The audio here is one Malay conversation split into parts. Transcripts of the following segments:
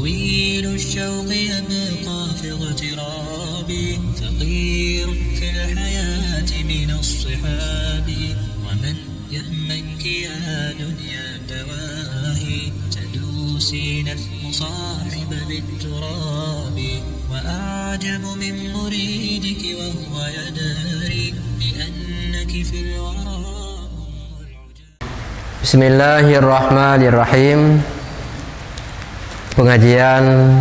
طويل الشوق يبقى في اغترابي ثقيل في الحياة من الصحاب ومن يهمك يا دنيا دواهي تدوسين المصاحب بالتراب وأعجب من مريدك وهو يدري بأنك في الورى Bismillahirrahmanirrahim. Pengajian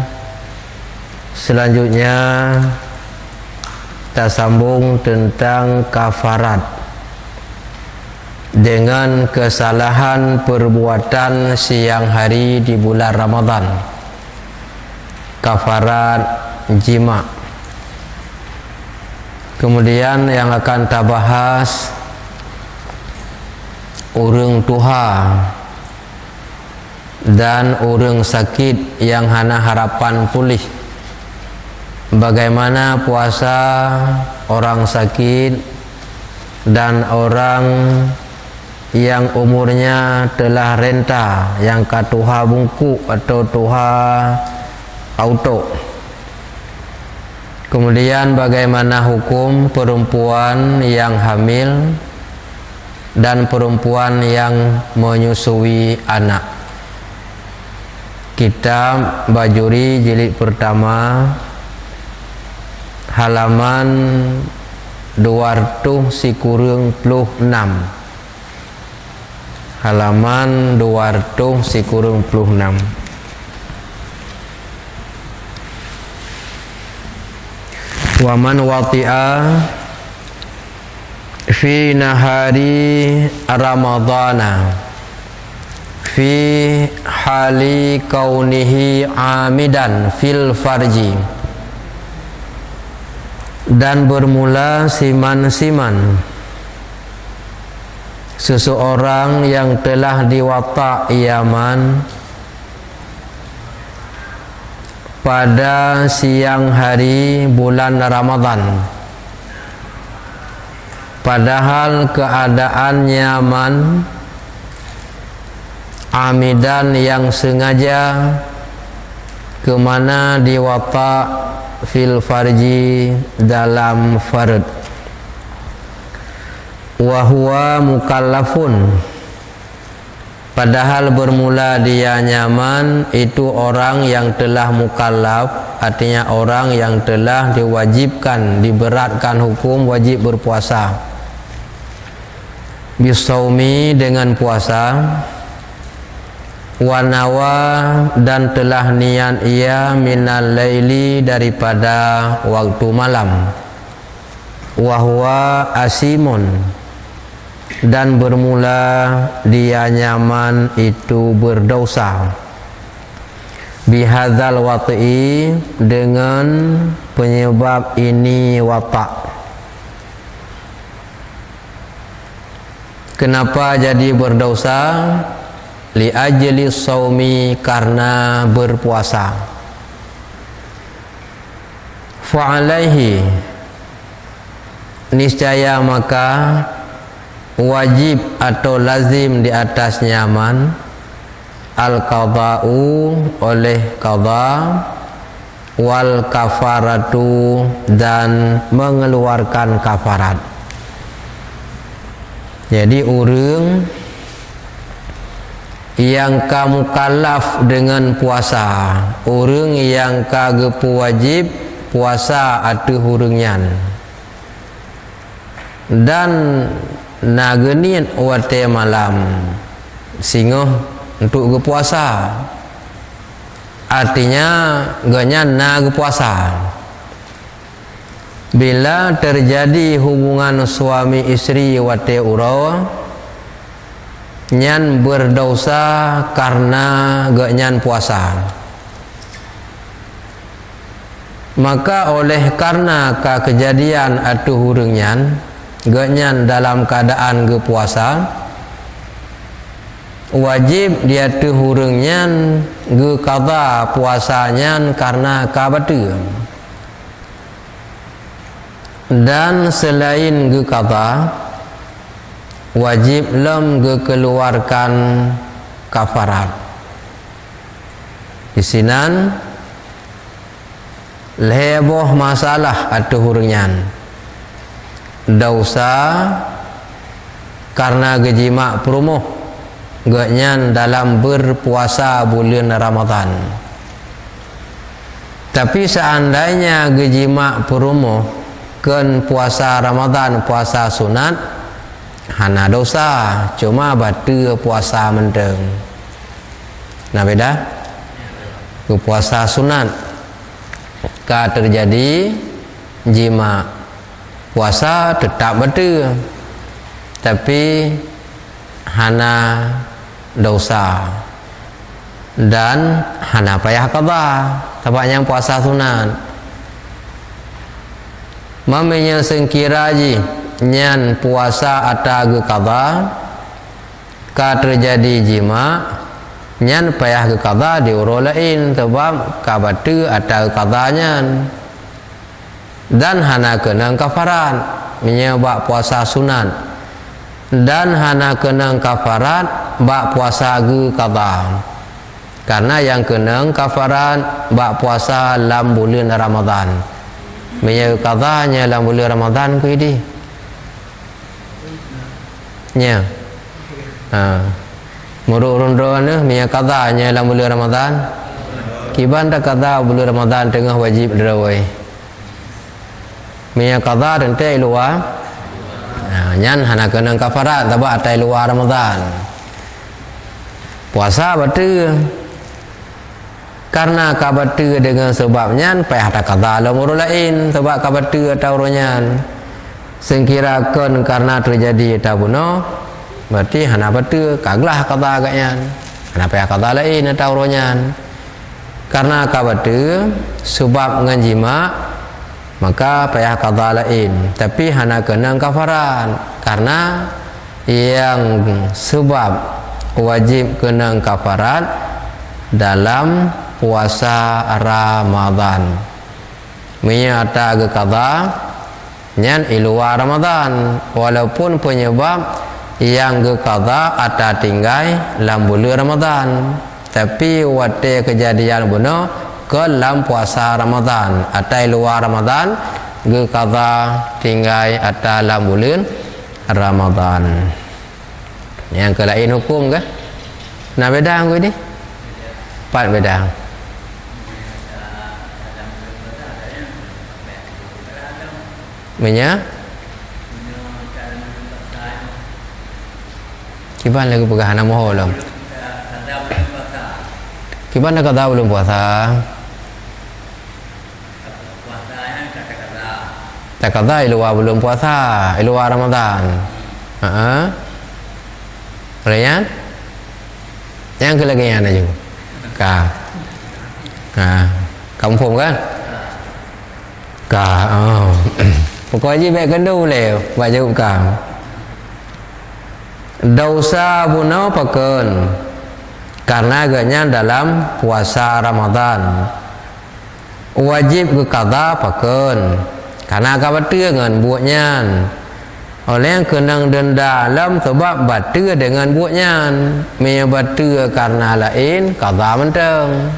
selanjutnya kita sambung tentang kafarat dengan kesalahan perbuatan siang hari di bulan Ramadan. Kafarat jima. Kemudian yang akan kita bahas orang tuha dan orang sakit yang hana harapan pulih. Bagaimana puasa orang sakit dan orang yang umurnya telah renta, yang katuha bungkuk atau tuha auto. Kemudian bagaimana hukum perempuan yang hamil dan perempuan yang menyusui anak. Kitab Bajuri jilid pertama halaman 296. Halaman 296. Waman wati'a fi nahari Ramadana fi hali kaunihi amidan fil farji, dan bermula siman-siman seseorang yang telah diwata iaman pada siang hari bulan Ramadan, padahal keadaan nyaman, amidan yang sengaja, kemana diwata fil farji dalam fard, wahuwa mukallafun, padahal bermula dia nyaman itu orang yang telah mukallaf, artinya orang yang telah diwajibkan, diberatkan hukum wajib berpuasa, bisaumi dengan puasa, wanawa dan telah niat ia minal laili daripada waktu malam, wahwa asimun dan bermula dia nyaman itu berdosa, bihadzal wat'i dengan penyebab ini wata'. Kenapa jadi berdosa? Li ajli saumi, karena berpuasa. Fa'alaihi, niscaya maka wajib atau lazim di atas nyaman, al-qada'u oleh qada, wal kafaratu dan mengeluarkan kafarat. Jadi orang yang kamu kalaf dengan puasa, orang yang kagepu wajib puasa atau hurungnyan, dan nagenin wate malam singoh untuk berpuasa, artinya ganyan na puasa. Bila terjadi hubungan suami istri wate uraw, nyan berdosa karena gak nyan puasa, maka oleh karena kejadian atau hurung nyan gak nyan dalam keadaan ge puasa, wajib dia tu hurung nyan ge qada puasa nyan karena kabatu. Dan selain ge qada, wajib lam keluarkan kafarat. di sinan leboh masalah atau hurnyan dosa karena gejima perumuh genyan dalam berpuasa bulan Ramadan. Tapi seandainya gejima perumuh ken puasa Ramadan, puasa sunat, hana dosa, cuma batu puasa menteng. Nah beda? Ke puasa sunat, ka terjadi jima, puasa tetap batu, tapi hana dosa dan hana payah qada. Sebab yang puasa sunat mamanya sengkiraji nyan puasa atau qada ka terjadi jima nyan payah ke qada diurut lain sebab ka batu atau qadanya dan hana kena kafarat menyebab puasa sunat dan hana kena kafarat bak puasa ge qada. Karena yang kena kafarat bak puasa dalam bulan Ramadan. Menyebab qadanya dalam bulan Ramadan ku ini. Nya. Muruk rondoan ni menyebab qadanya dalam bulan Ramadan. Kiban dak qada bulan Ramadan tengah wajib derawai. Menyebab qada tentu luar. Nyan hana kena kafarat sebab atai luar Ramadan. Puasa batu karena kabatu dengan sebabnya payah tak kata lemur lain sebab kabatu atau ronyan sengkirakan karena terjadi tabuno berarti hana batu kaglah kata agaknya hana payah kata lain atau ronyan karena kabatu sebab nganjima maka payah kata lain tapi hana kena kafaran karena yang sebab wajib kena kafarat dalam puasa Ramadan menyata ke qada nyan iluar Ramadan walaupun penyebab yang ke qada ada tinggai dalam bulan Ramadan tapi wate kejadian benar ke dalam puasa Ramadan atau luar Ramadan ke qada tinggai ada dalam bulan Ramadan yang ke lain hukum ke nah beda aku ini empat beda. Menya kiban lagi pegahan nama belum kiban nak kata belum puasa tak kata luar belum puasa luar Ramadan Ryan yang kelagayan aja kamu faham kan pokoknya baik kendu le baca bukan dosa bunuh paken karena agaknya dalam puasa Ramadan wajib ke qada paken karena kabatu dengan buatnya oleh yang kena denda dalam sebab batu dengan buatnya menyebatu karena lain qada menteng.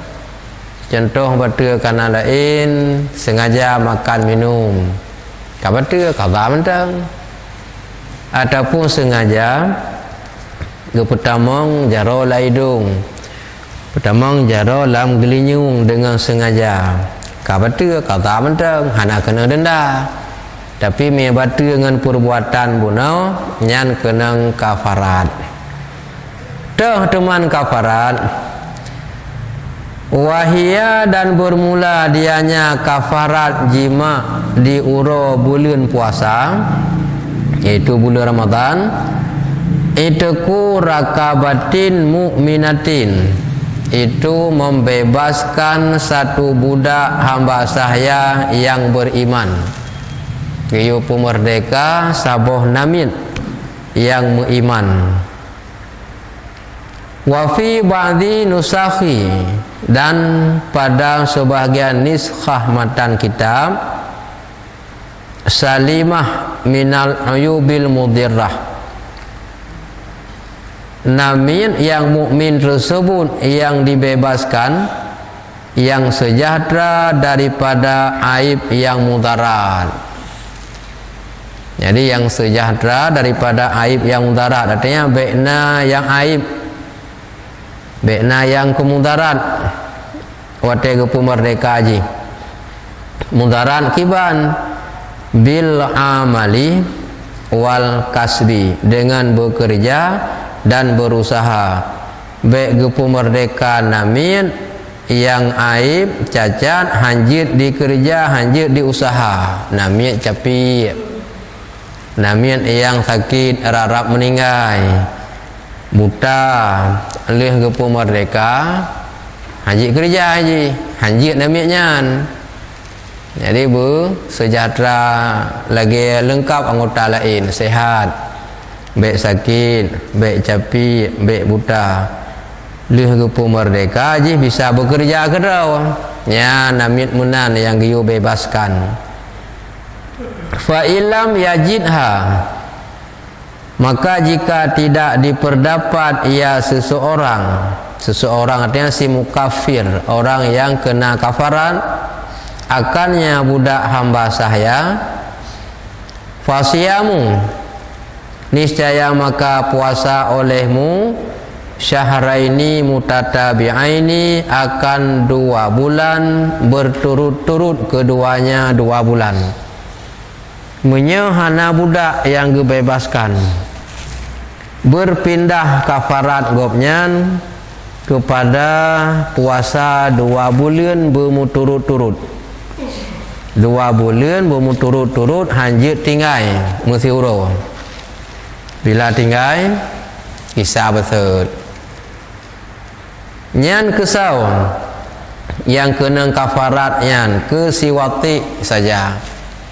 Contoh batu karena lain sengaja makan minum kabatu qada menteng ataupun sengaja kepetamong jaro laidung petamong jaro lam gelinyung dengan sengaja kabatu qada menteng hana kena denda tapi menyebatu dengan perbuatan bunau nyan kena kafarat teman kafarat wahia dan bermula dianya kafarat jima di uro bulan puasa yaitu bulan Ramadan itu ku rakabatin mu'minatin itu membebaskan satu budak hamba sahaya yang beriman itu pemerdeka saboh namin yang beriman wafi ba'di nusakhi dan pada sebahagian niskhah matan kitab salimah minal uyubil mudirrah namin yang mukmin tersebut yang dibebaskan yang sejahtera daripada aib yang mudarat. Jadi yang sejahtera daripada aib yang mudarat, artinya baikna yang aib, baikna yang kemudarat. Wate gepu merdeka haji mudarat kiban bil amali wal kasbi, dengan bekerja dan berusaha. Baik gepu merdeka namin yang aib cacat hanjit di kerja, hanjit di usaha. Namin capi, namin yang sakit rarap meninggal, buta leh gepu merdeka hanjit kerja haji, hanjit naminnya. Jadi sejahtera lagi lengkap anggota lain, sehat, baik sakit, baik capi, baik buta. Leh gepu merdeka haji bisa bekerja kerau. Ya namit munan yang giyu bebaskan. Fa ilam yajidha, maka jika tidak diperdapat ia seseorang artinya si mukafir, orang yang kena kafaran, akannya budak hamba sahaya, fasiyamu, niscaya maka puasa olehmu, syahraini mutatabi'aini, akan 2 bulan berturut-turut, keduanya 2 bulan. Menyehana budak yang dibebaskan, berpindah kafarat gopnyan kepada puasa 2 bulan berturut-turut. 2 bulan berturut-turut hanjit tinggal mesti uro. Bila tinggal kisah betul. Nyan kesau yang kena kafarat nyan ke siwati saja,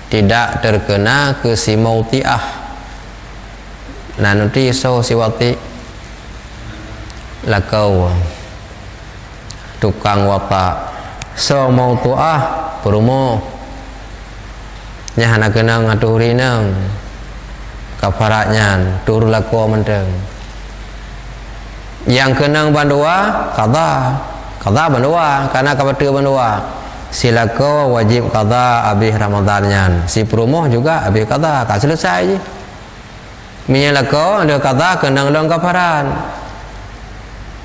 tidak terkena ke si mautiah. Nah nanti so siwati lakau tukang watak, so mautiah perumo nya hana kena ngaturi nang kafaratnya tur lakau menteng. Yang kena bandua qada bandua, karena kabatu bandua silako wajib qada habis Ramadannya. Si perumoh juga habis qada, kan selesai je. Menyalako ada qada kena long kafaran.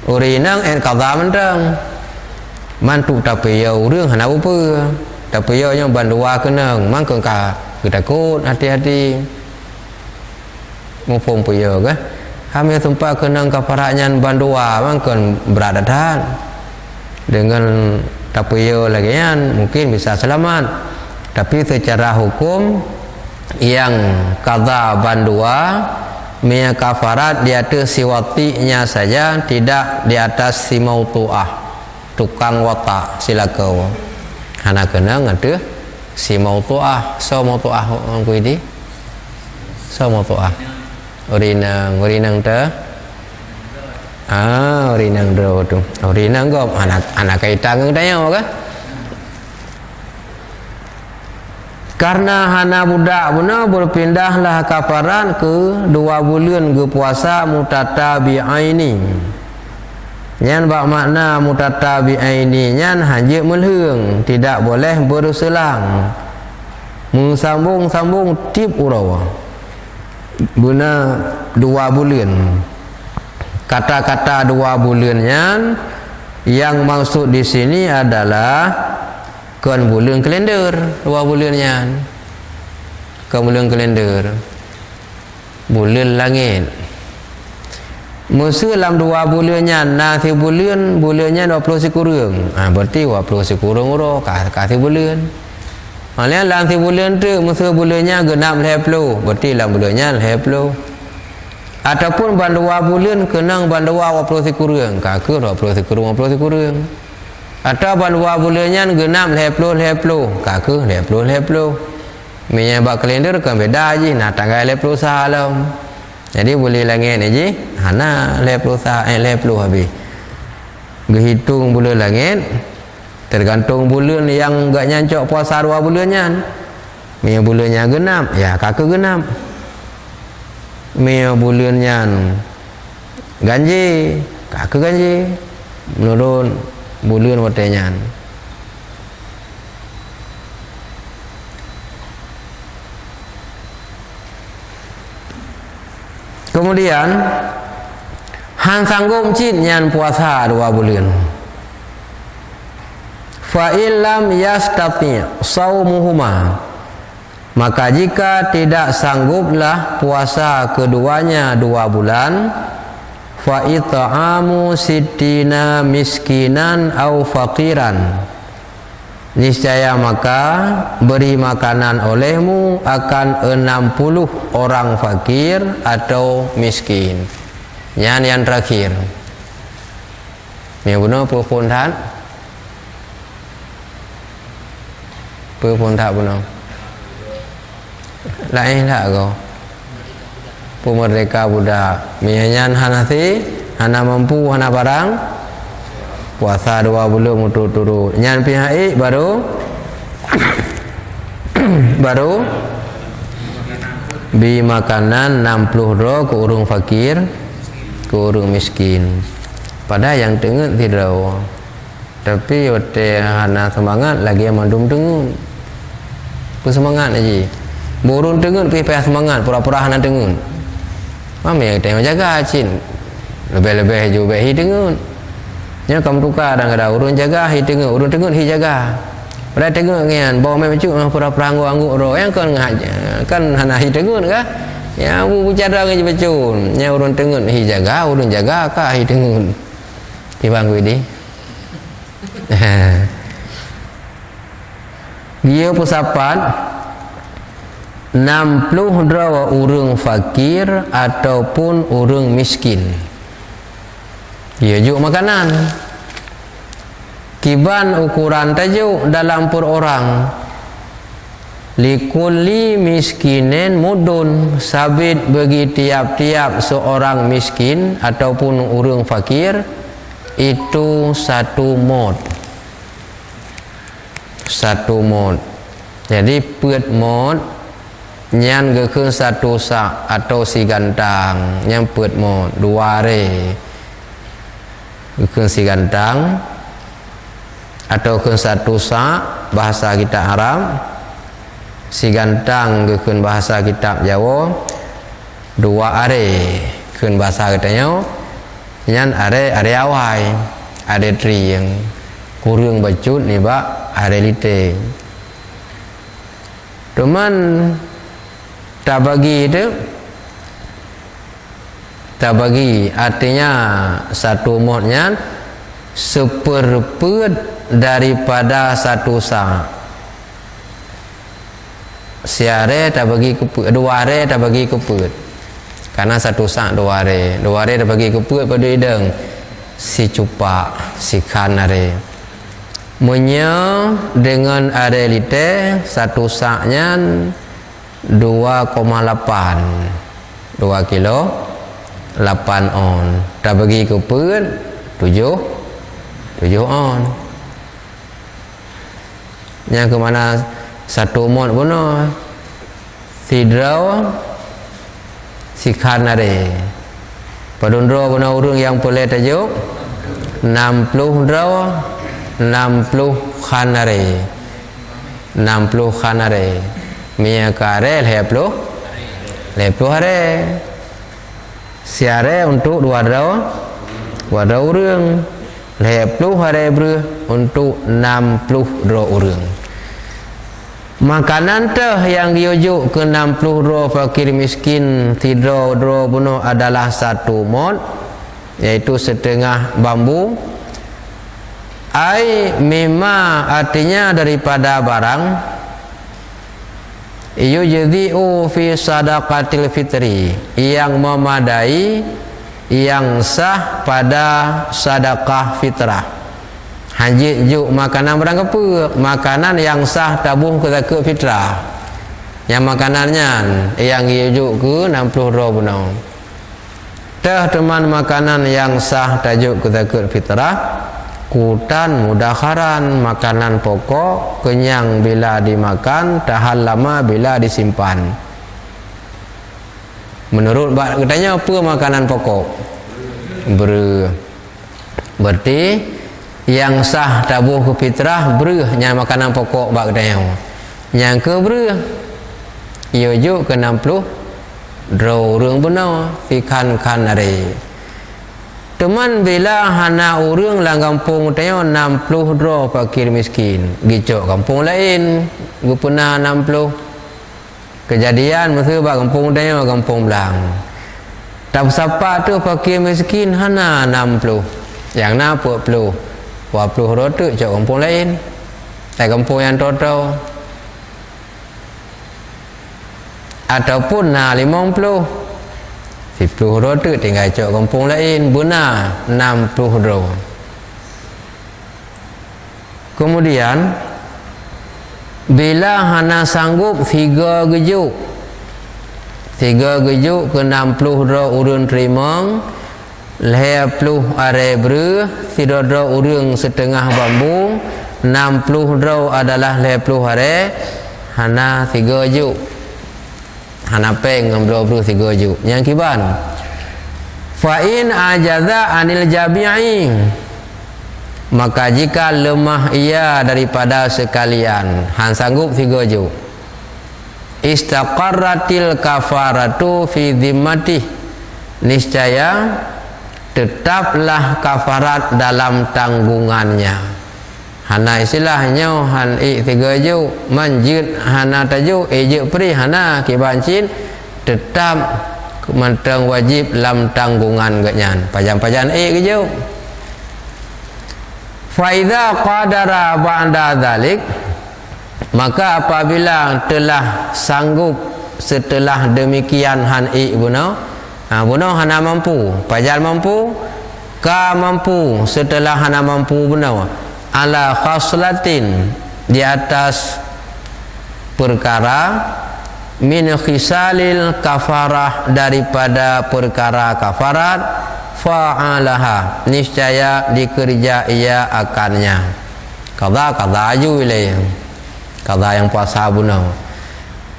Urinang en qada mentang. Mantu tapiyau rương hana upa. Tapiyau nya bandua kena mangkeng ka takut, hati-hati. Mumpung puyau ke? Kami tempat kena kafaratnya bandua mangkeng beradatan. Dengan tapiyau lagi kan mungkin bisa selamat. Tapi secara hukum yang qada bandua punya kafarat di atas si watinya saja, tidak di atas si mautuah, tukang watak silakau. Hana kena ngade si mautuah, so mautuah angku ini, so mautuah. Urinang te, urinang dro tu, urinang kau anak kaitan ngedanya kan? Karena hana budak benar berpindahlah kafaran ke 2 bulan ke puasa mutatabi'aini. Nyan bak makna mutatabi'aini nyan hanjit melhung, tidak boleh berselang. Sambung tip urawa. Benar 2 bulan. Kata-kata 2 bulannya yang maksud di sini adalah kan bulan kalender 2 bulannya, kan bulan kalender, bulan langit. Masa dalam 2 bulannya nanti bulannya 20 sekurang. Berarti 20 sekurang uro kasih bulan. Malah dalam bulan tu masa bulannya genap 20, berarti dalam bulannya 20. Ataupun bandua bulan kenang bandua 20 sekurang, kakak 20 sekurang 20 sekurang. Atau bandua bulannya genap 20, kakak 20. Minyak bak kalender kan beda je, nak tanggal 20 sahalam. Jadi boleh langit ni je, hana 20 habis. Berhitung bulan langit, tergantung bulan yang gak nyancok puasa 2 bulannya. Minyak bulannya genap, ya kakak genap. Minyak bulannya ganji, kakak ganji. Menurun bulan watanya Kemudian han sanggup cin nyan puasa 2 bulan. Fa illam yastati saumuhuma, maka jika tidak sangguplah puasa keduanya 2 bulan, fa it'amu sittina miskinan au faqiran, niscaya maka beri makanan olehmu akan 60 orang fakir atau miskin. Yang terakhir yang benar pun tak benar lain tak kau pemerdeka budak mianyan hanasi hana mampu hana barang puasa 2 bulan mutu-turu nyan pihak baru bi makanan 60 ro ke urung fakir ke urung miskin. Pada yang tengut tidak, tapi waktu hana semangat lagi yang mandum tengut semangat aja burung tengut pihak semangat pura-pura hana tengut mami yang tengok jaga cin lebih-lebih juga hi tengut nya kamu tukar kadang-kadang urun jaga hi tengut urun tengut hi jaga pada tengut ngian bawa mai macuk pura-pura anggu-anggu ro yang kan hana hi tengut kah ya bu bicara ngi bacun nya urun tengut hi jaga urun jaga ka hi tengut di bangku ini dia pusapat 60 drawa urung fakir ataupun urung miskin. Dia juk makanan. Kiban ukuran tajuk dalam per orang. Likulli miskinin mudun, sabit bagi tiap-tiap seorang miskin ataupun urung fakir itu 1 mod. 1 mod. Jadi pet mod nyan ke 1 sak atau si gantang nyan pet mod 2 re ke si gantang atau ke 1 sak bahasa kita Arab, si gantang ke bahasa kitab Jawa 2 are ke bahasa katanya nyan are awai are tri yang kurang bacut ni bak are lite. Cuman tak bagi itu, tak bagi artinya 1 modnya seperempat daripada 1 sak. Siare tak bagi keput, 2 are tak bagi keput. Karena 1 sak 2 are. 2 are tak bagi keput pada hidung. Si cupak, si kan are. Menya dengan are lite 1 saknya 2,8 2 kilo 8 on. Tak bagi keput 7 on. Yang ke mana 1 mod pun sidraw si kan are. Padundro pun urung yang boleh tajuk 60 draw 60 khanare 60 khanare mia kare 10 hare siare untuk 2 urang 10 hare ber untuk 60 urang. Makanan teh yang diujuk ke 60 fakir miskin tidro bunuh adalah 1 mod, yaitu setengah bambu. Ai mimma artinya daripada barang yujzi'u fi sadaqatil fitri, yang memadai, yang sah pada sedekah fitrah. Haji juk makanan barang apa? Makanan yang sah tabung ke zakat fitrah. Yang makanannya yang juk ke 60 benar. Teh teman makanan yang sah tajuk ke zakat fitrah. Kutan mudakharan, makanan pokok, kenyang bila dimakan, tahan lama bila disimpan. Menurut katanya apa makanan pokok? Berarti yang sah tabuh ke fitrah yang makanan pokok bak katanya. Yang ke ia juk ke 60 dro urang benar fi kan are teman bila hana urang lang kampung tayo 60 dro fakir miskin gicok kampung lain gue pernah 60 kejadian masa bak kampung tayo kampung belang tak siapa tu fakir miskin hana 60 yang na 40 dro tu cok kampung lain tại kampung yang total ataupun na 50 10 dro tu tinggal cok kampung lain benar 60 dro. Kemudian bila hana sanggup 3 gejuk ke 60 dro urang terima 20 are ber 3 dro urang setengah bambu 60 dro adalah 20 are hana 3 juk hana peng ngam 23 juk yang kiban fa in ajaza anil jabi'i maka jika lemah ia daripada sekalian han sanggup 3 juk istaqarratil kafaratu fi dhimmati niscaya tetaplah kafarat dalam tanggungannya hana istilahnya han 3 juk manjid hana tajuk ejek pri hana kibancin tetap mentang wajib dalam tanggungan ganyan pajan juk fa idza qadara ba'da dzalik maka apabila telah sanggup setelah demikian han benar benar hana mampu pajan mampu ka mampu setelah hana mampu benar ala khaslatin di atas perkara min khisalil kafarah daripada perkara kafarat fa'alaha niscaya dikerja ia akannya qada aju ilai qada yang puasa benar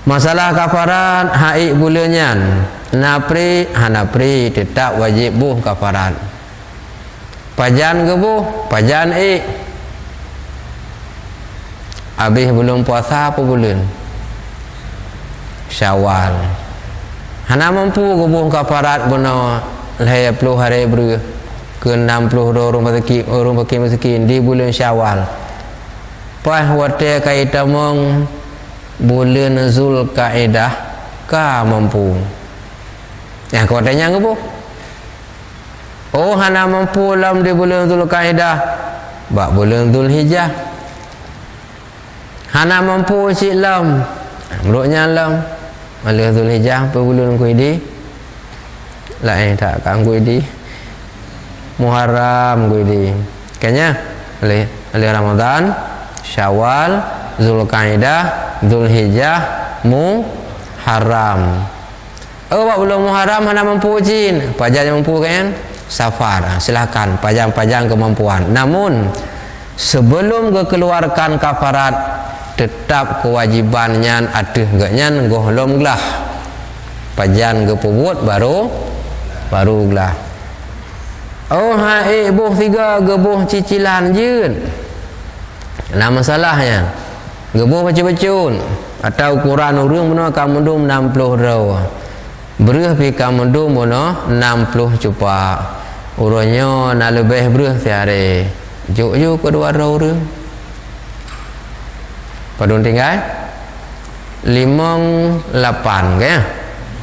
masalah kafarat haik bulannya napri hanapri tetap wajib buh kafarat pajan ke buh pajan habis belum puasa apa bulan Syawal hana mampu kubuh kafarat benar 20 hari ber ke 60 orang fakir miskin di bulan Syawal pas wate kaita mong bulan Zulkaidah ka mampu yang katanya kubuh oh hana mampu dalam di bulan Zulkaidah bak bulan Zulhijjah hana mampu cik lam menurutnya lam malah Zulhijjah apa bulan kuidi lain tak kan kuidi Muharram kuidi kayaknya oleh Ramadan Syawal Zulkaidah Zulhijjah Muharram buat bulan Muharram hana mampu cik pajak yang mampu kan Safar silakan pajang kemampuan namun sebelum kekeluarkan kafarat tetap kewajibannya ada gaknya gohlom gelah pajan ke pubut baru gelah oh hai buh 3 gebuh cicilan je nah masalahnya gebuh bacun atau ukuran urang benar kamundum 60 raw berah pi kamundum benar 60 cupa urangnya nak lebih berah tiare juk kedua raw urang padun tinggal 58 kan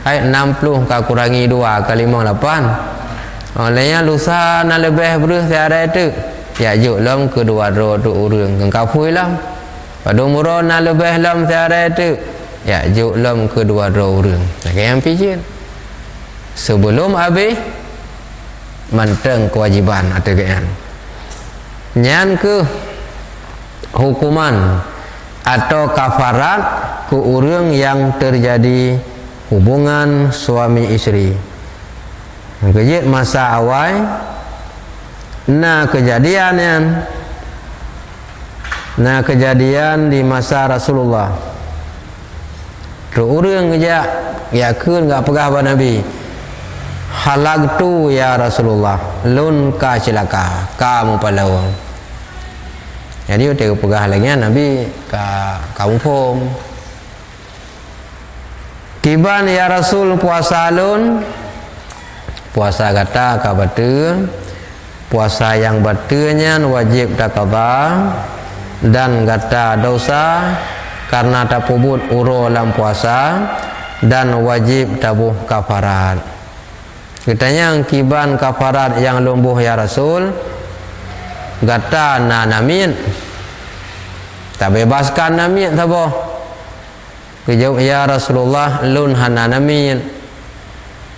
hai 60 ka kurangi 2 ka 58 olehnya lusa nak lebih berus tiada itu ya juk lam kedua ro tu urang engkau pui lam padun murah nak lebih lam tiada itu ya juk lam kedua ro urang tak yang pijin sebelum habis manteng kewajiban atau kan nyan ke hukuman atau kafarat ke urang yang terjadi hubungan suami isteri kejadian masa awal kejadian di masa Rasulullah tu urang kejak yakun enggak pegah pada Nabi halagtu ya Rasulullah lun ka cilaka kamu palau jadi dia pegah lagi Nabi ka kampung Kiban ya Rasul puasa alun, puasa kata ka betul, puasa yang betulnya wajib tak qada dan kata dosa karena tak pubut uro dalam puasa dan wajib tabuh kafarat. Katanya kiban kafarat yang lumbuh ya Rasul, kata na namin tak bebaskan namin tabuh. Kejauh ya Rasulullah lun hana namin,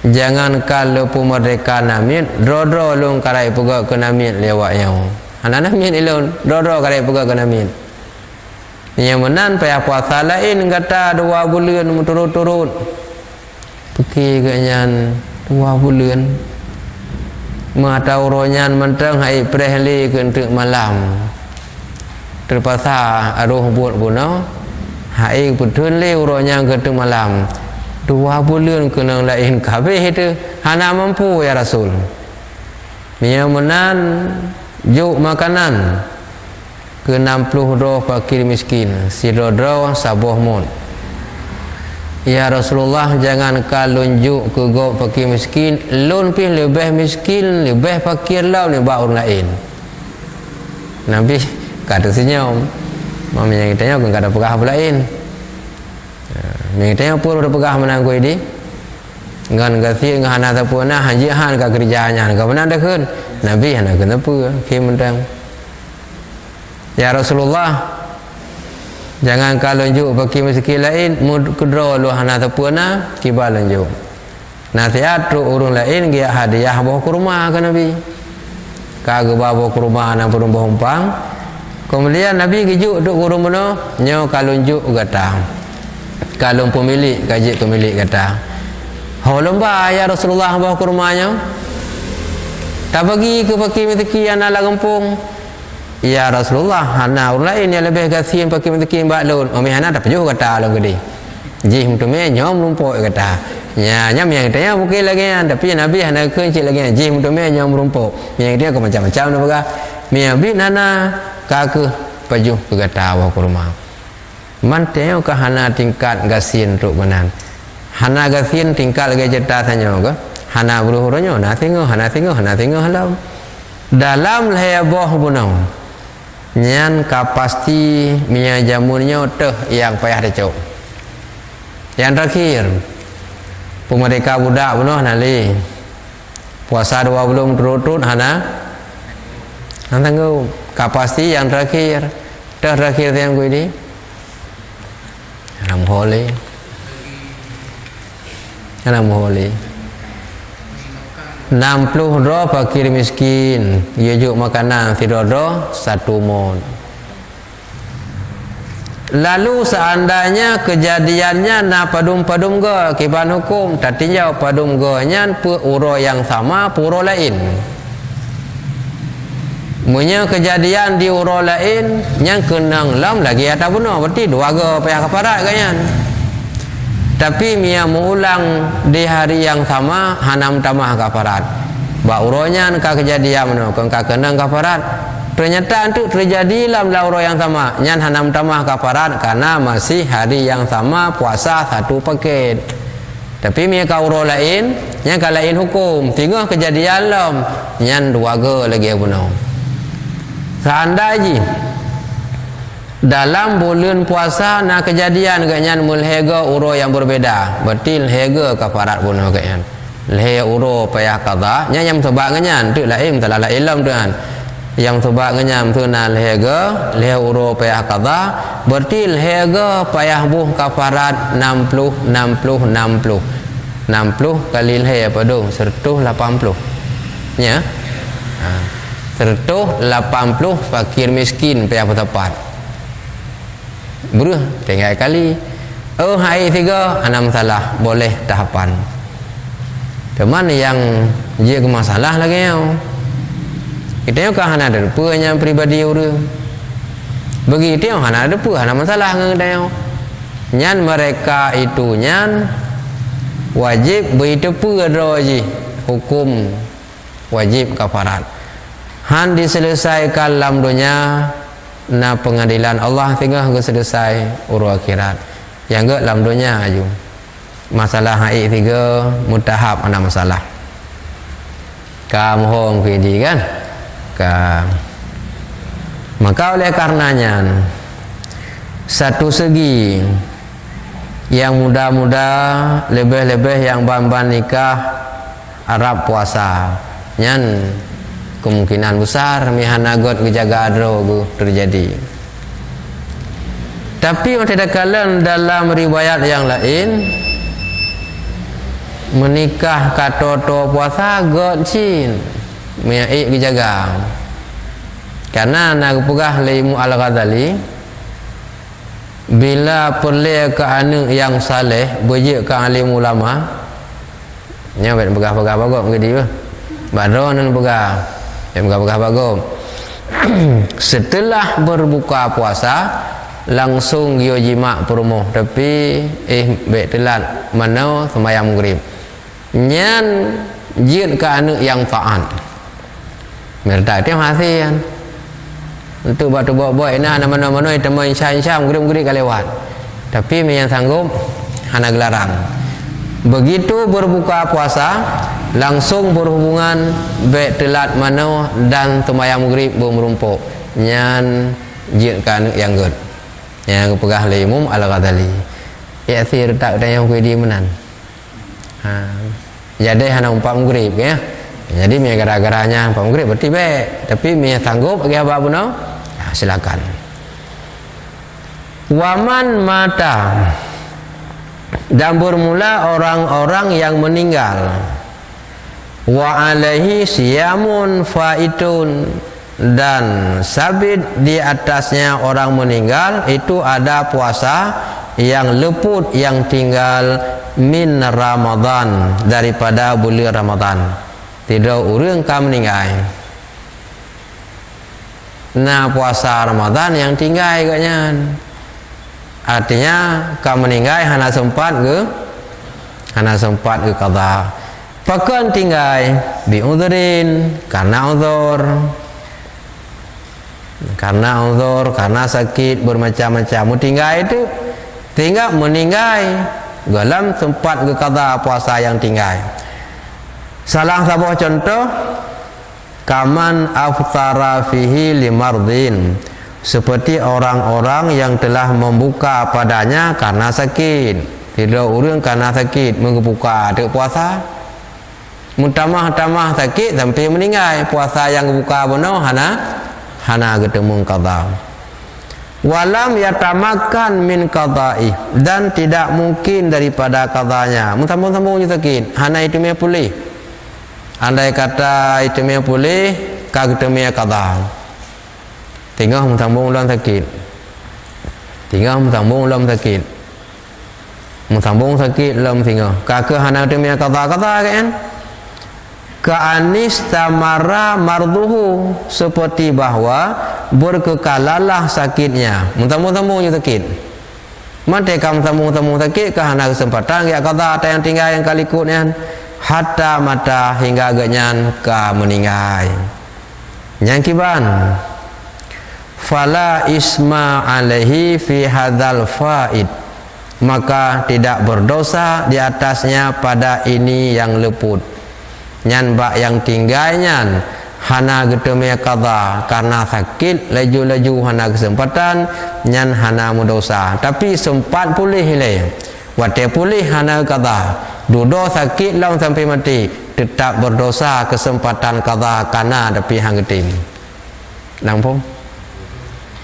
jangan kalau pemerdeka namin dro lun karai puga ke namin lewat yang hana namin ilun dro karai puga ke namin. Yang menan payah puasa lain kata 2 bulan turut-turut pergi kenyan 2 bulan mata uronyan mentang hai prehli ke untuk malam terpaksa aruh buat bunuh hai betul le uronyan ke untuk malam 2 bulan kena lain kabeh itu hana mampu ya Rasul. Yang menan juk makanan ke 60 doh fakir miskin si doh sabuh mun. Ya Rasulullah jangan kalunjuk ke go fakir miskin lun pin lebih miskin lebih fakir lau ni ba orang lain. Nabi kata senyum mami yang kitanya kan kada pegah lain. Yang kitanya pun ada pegah menangku ini ngan gasi ngana tapuna haji han ka kerjanya ka mana dekeun Nabi hana kenapa kim mentang. Ya Rasulullah jangan kalunjuk bagi miskin lain mud kedro lu hana tapuna kibalunjuk nasihat tu urang lain dia hadiah bawa ke rumah ke Nabi kagak bawa ke rumah anak perumah umpang kemudian Nabi gijuk duk urang mana nyo kalunjuk kata kalung pemilik kajik pemilik kata holomba ya Rasulullah bawa ke rumahnya tak bagi ke bagi miskin anak la kampung. Ya Rasulullah hana orang lain yang lebih kasihan pakai mentaki mbak lun umi hana tak pejuh kata lun gede jih untuk me nyom rumput kata nya nyam yang tanya mungkin lagi tapi Nabi hana kencik lagi jih untuk me nyom rumput yang dia ke macam-macam nak berah mi abi hana kaku pejuh kata awak ke rumah man tanya ke hana tingkat kasihan untuk benan hana kasihan tingkat lagi cerita tanya ke hana beruhurannya hana tengok halau dalam heboh bunau nyan kapasti minyak jamunnya teh yang payah dicok. Yang terakhir pemerintah budak bunuh nali puasa 2 bulan turut-turut hana tangguh kapasti yang terakhir teh terakhir yang gue ini haram holi 60 doh fakir miskin yejuk makanan tidak doh 1 mon. Lalu seandainya kejadiannya na padum-padum go kiban hukum tak tinjau padum go nyan pu uro yang sama puro lain munya kejadian di uro lain yang kenang lam lagi ada bunuh berarti 2 go payah kaparat kanyan. Tapi mia mengulang di hari yang sama hanam tamah kafarat. Ba uronya ka kejadian mano kan ka kenang kafarat. Ternyata itu terjadi dalam uro yang sama. Nyan hanam tamah kafarat karena masih hari yang sama puasa 1 paket. Tapi mia ka uro lain, yang ka lain hukum. Tengok kejadian lam nyan 2 ge lagi bunuh. Seandainya dalam bulan puasa na kejadian ganyan mulhega uro yang berbeda berarti lehega kafarat bunuh ganyan lehe uro payah qada nya yang sebab ganyan tu lain talala ilm tuan yang sebab ganyan tu na lehega lehe uro payah qada berarti lehega payah buh kafarat 60 kali lehe apa dong 180 nya 180 fakir miskin payah tepat beruh tinggal kali hari 3 6 salah boleh tahapan teman yang dia ke masalah lagi kita kan hana ada punya pribadi orang begitu hana ada pu hana masalah dengan nyan mereka itu nyan wajib begitu pu roji hukum wajib kafarat han diselesaikan dalam dunia na pengadilan Allah tinggal ke selesai uru akhirat yang ke dalam dunia aju masalah haid 3 mutahab ana masalah kamu kedi kan maka oleh karenanya satu segi yang muda-muda lebih-lebih yang ban nikah Arab puasa nyan kemungkinan besar mihanagot kejaga adro terjadi. Tapi tidak kalah dalam riwayat yang lain menikah katoto puasa god cin miai kejaga. Karena nak pegah limu al-Ghazali bila perle ke anu yang saleh berje ke alim ulama nya pegah-pegah bagom ke dia badron nan pegah yang pegah bagom setelah berbuka puasa langsung yo jima perumoh tapi be telat mana sembahyang maghrib nyan jin ke anu yang taat merda dia hasian untuk batu bawa-bawa ina mana-mana teman insya-insya gede-gede kalewat tapi yang sanggup hana gelarang begitu berbuka puasa langsung berhubungan be telat mana dan sembahyang maghrib merumpuk nyan jin kan yang good yang pegah limum al-Ghazali ya sir tak ada yang kuidi menan jadi hana umpak maghrib ya jadi mi gara-garanya umpak maghrib berarti be tapi mi sanggup bagi apa puno ya, silakan waman mata dan bermula orang-orang yang meninggal wa alaihi siyamun faitun dan sabit di atasnya orang meninggal itu ada puasa yang leput yang tinggal min Ramadan daripada bulan Ramadan tidak urang ka meninggal nah puasa Ramadan yang tinggal agaknya artinya ka meninggal hana sempat ke qada pakan tinggal bi udhrin karena uzur karena sakit bermacam-macam tinggal itu tinggal meninggal dalam sempat ke qada puasa yang tinggal salah satu contoh kaman aftara fihi limardin seperti orang-orang yang telah membuka padanya karena sakit tidak urang karena sakit membuka ada puasa mutamah sakit sampai meninggal puasa yang buka benar hana ketemu qada walam yatamakan min qada'i dan tidak mungkin daripada qadanya mutamah sakit hana itu me pulih andai kata itu me pulih ka ketemu qada tinggal mutamah ulam sakit mutamah sakit lam tinggal ka hana itu me qada kan ka'anis tamara marduhu seperti bahwa berkekalalah sakitnya mutamu-tamu sakit mate kam tamu sakit kahana kesempatan ya qada yang tinggal yang kali ikutnya hatta mata hingga agaknya ka meninggal yang kiban fala isma alaihi fi hadzal faid maka tidak berdosa di atasnya pada ini yang leput nyan bak yang tinggalnya hana geteme qada karena sakit laju-laju hana kesempatan nyan hana mudosa tapi sempat pulih le wate pulih hana qada dudo sakit lang sampai mati tetap berdosa kesempatan qada karena tapi hang getim nampung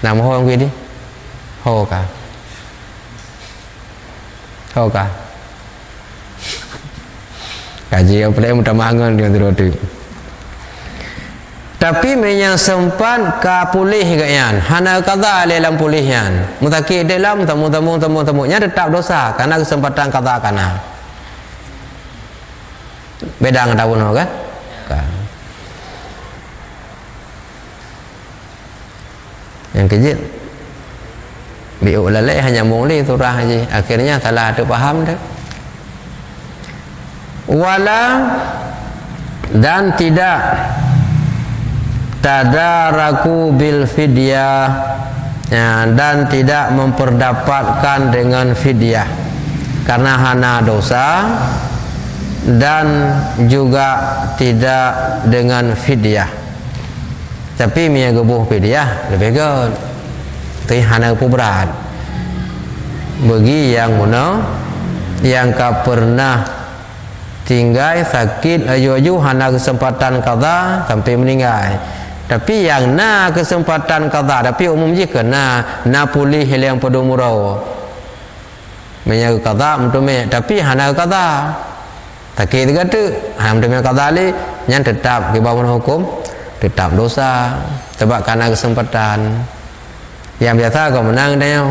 nampung gini hoka kaji apa dia mudah mangan dia terus tapi menyang sempat ka pulih gakyan hana qada dalam pulihyan mutakid dalam tamu-tamunya tetap dosa karena kesempatan qada kana beda ngadawun kan yang kejit biulale hanya muli surah aja akhirnya salah ada paham dah wala dan tidak tadaraku bil fidyah ya, dan tidak memperdapatkan dengan fidyah karena hana dosa, dan juga tidak dengan fidyah. Tapi mia gebuh fidyah lebih good. Tapi hana pun berat. Bagi yang mana yang ka pernah tinggal sakit aju-aju hana kesempatan qada sampai meninggal. Tapi yang na kesempatan qada tapi umum je kena na pulih yang pada umurau. Menya qada mentume tapi hana qada. Sakit kata ham demi qada li yang tetap di bawah hukum tetap dosa sebab karena kesempatan. Yang biasa kau menang dia.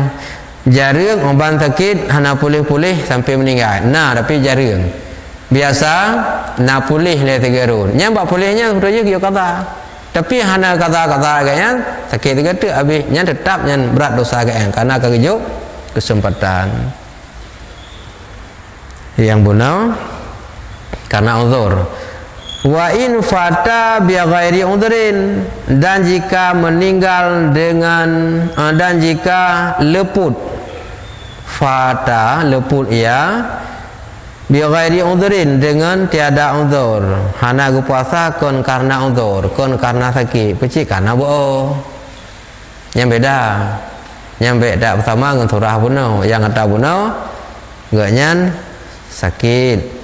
Jarang orang sakit hana pulih-pulih sampai meninggal. Nah, tapi jarang. Biasa nak pulih le tegerun. Yang bak pulihnya betul je kira kata. Tapi hana kata-kata kayaknya sakit kata habis yang tetap yang berat dosa kayaknya karena kegejuk kesempatan. Yang benar karena uzur. Wa in fata bi ghairi udhrin, dan jika meninggal dengan dan jika leput fata leput ia bi ghairi udhrin dengan tiada uzur. Hana gu puasa kon karena uzur, kon karena sakit, peci karena boh. Yang beda bersama dengan surah bunau. Yang kata bunau gaknyan sakit.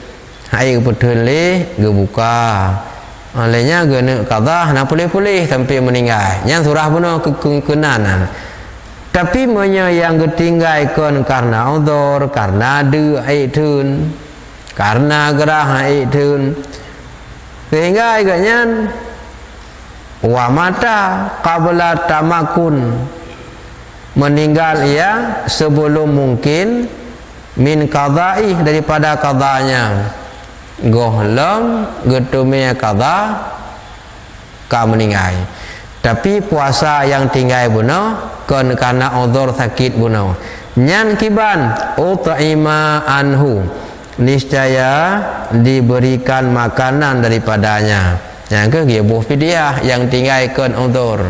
Hai betul le ge buka. Olehnya ge nak qada nak pulih-pulih sampai meninggal. Yang surah puno kekenanan. Tapi monya yang ketinggai kon karena uzur, karena de ai thun, karena gerah ai thun. Sehingga agaknya wa mata qabla tamakun, meninggal ia sebelum mungkin min qada'i daripada qadanya. Gohlom getumnya qada ka meninggal. Tapi puasa yang tinggal buno kon karena uzur sakit buno. Nyan kiban utaima anhu, niscaya diberikan makanan daripadanya. Yang ke gebuh fidyah yang tinggal kon uzur.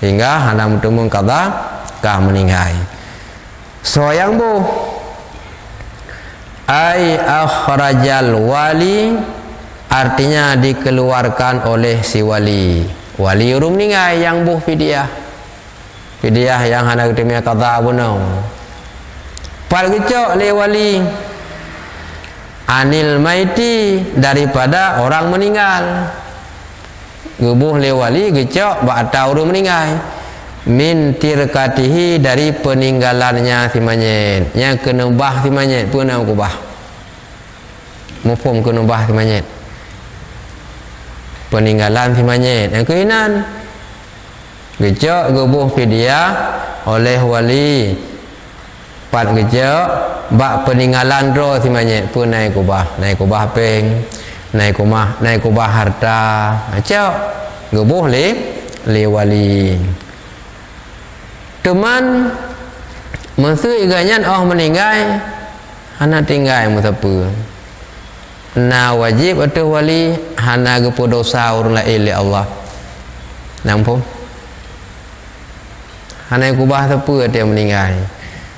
Hingga hana mutumun qada ka meninggal. So yang bu ai akhrajal wali, artinya dikeluarkan oleh si wali. Wali urum ningai yang buh fidyah. Fidyah yang hana ketemia qada bunau. Par gecok le wali anil maiti, daripada orang meninggal. Gebuh le wali gecok ba'ta urum meninggal. Min tirkatihi, dari peninggalannya si manyet. Yang kena bah si manyet pun nak kubah. Mufum kena bah si manyet. Peninggalan si manyet. Yang keinan gejok gebuh fidyah oleh wali. Pat gejok bak peninggalan ro si manyet pun naik kubah peng, naik kubah harta. Acok gebuh le wali. Teman maksud iganya oh meninggal hana tinggal musapa. Na wajib atau wali hana gepo dosa urang lain li Allah. Nampak? Hana kubah siapa dia meninggal.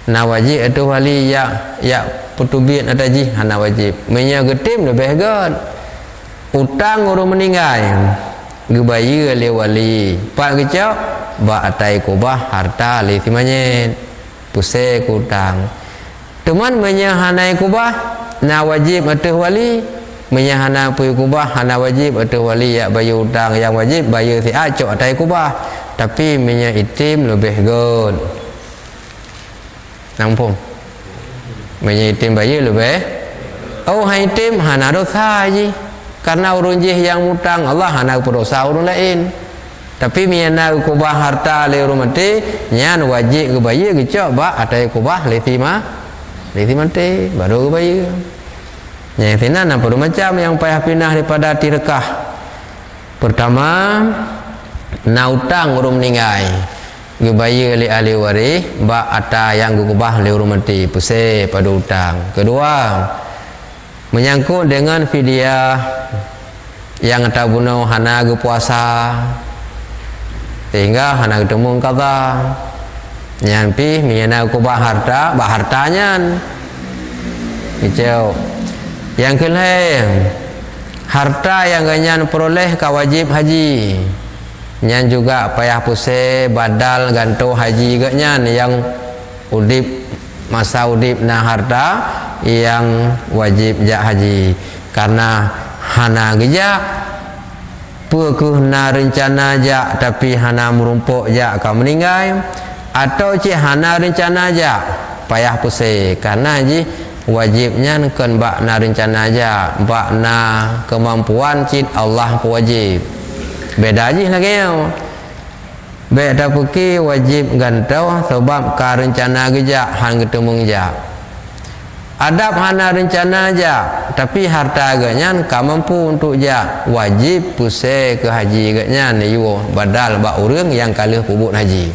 Na wajib atau wali ya petubit ada ji hana wajib. Menya getim lebih god. Utang orang meninggal. Gebaya li wali. Pak kecok ba atai kubah harta li timanye pusai kutang. Teman menyahanai kubah na wajib atau wali, menyahana puy kubah hana wajib atau wali ya bayu utang yang wajib bayu si acok atai kubah, tapi menya itim lebih god. Nampung menya itim bayu lebih oh hai itim hana dosa ji, karena urun jih yang utang Allah hana dosa urun lain. Tapi miana kubah harta le rumati nyan wajib gebaya gecok ba atai kubah leti mati baru gebaya. Yang tinan apa macam yang payah pindah daripada tirekah. Pertama na utang urung meninggal. Gebaya li ahli waris ba ata yang kubah le rumati pusai pada utang. Kedua menyangkut dengan fidyah yang tabuno hana ge puasa. Sehingga hana ketemu kata nyampi miana kubah harta bah hartanya kecil. Yang kelima, harta yang ganyan peroleh ka wajib haji. Nyan juga payah pusing badal gantung haji ganyan yang udip masa udip na harta yang wajib jak haji. Karena hana geja pekuh na rencana jak tapi hana merumpuk jak ka meninggal, atau cik hana rencana jak payah pusing karena haji wajibnya kan bak na rencana aja, bak na kemampuan cit Allah wajib. Beda aja lagi ya. Beda pergi wajib gantau sebab ka rencana geja han ketemu geja. Adab hana rencana aja, tapi harta agaknya ka mampu untuk ja wajib pusai ke haji agaknya niyo badal bak urang yang kalah pubuk haji.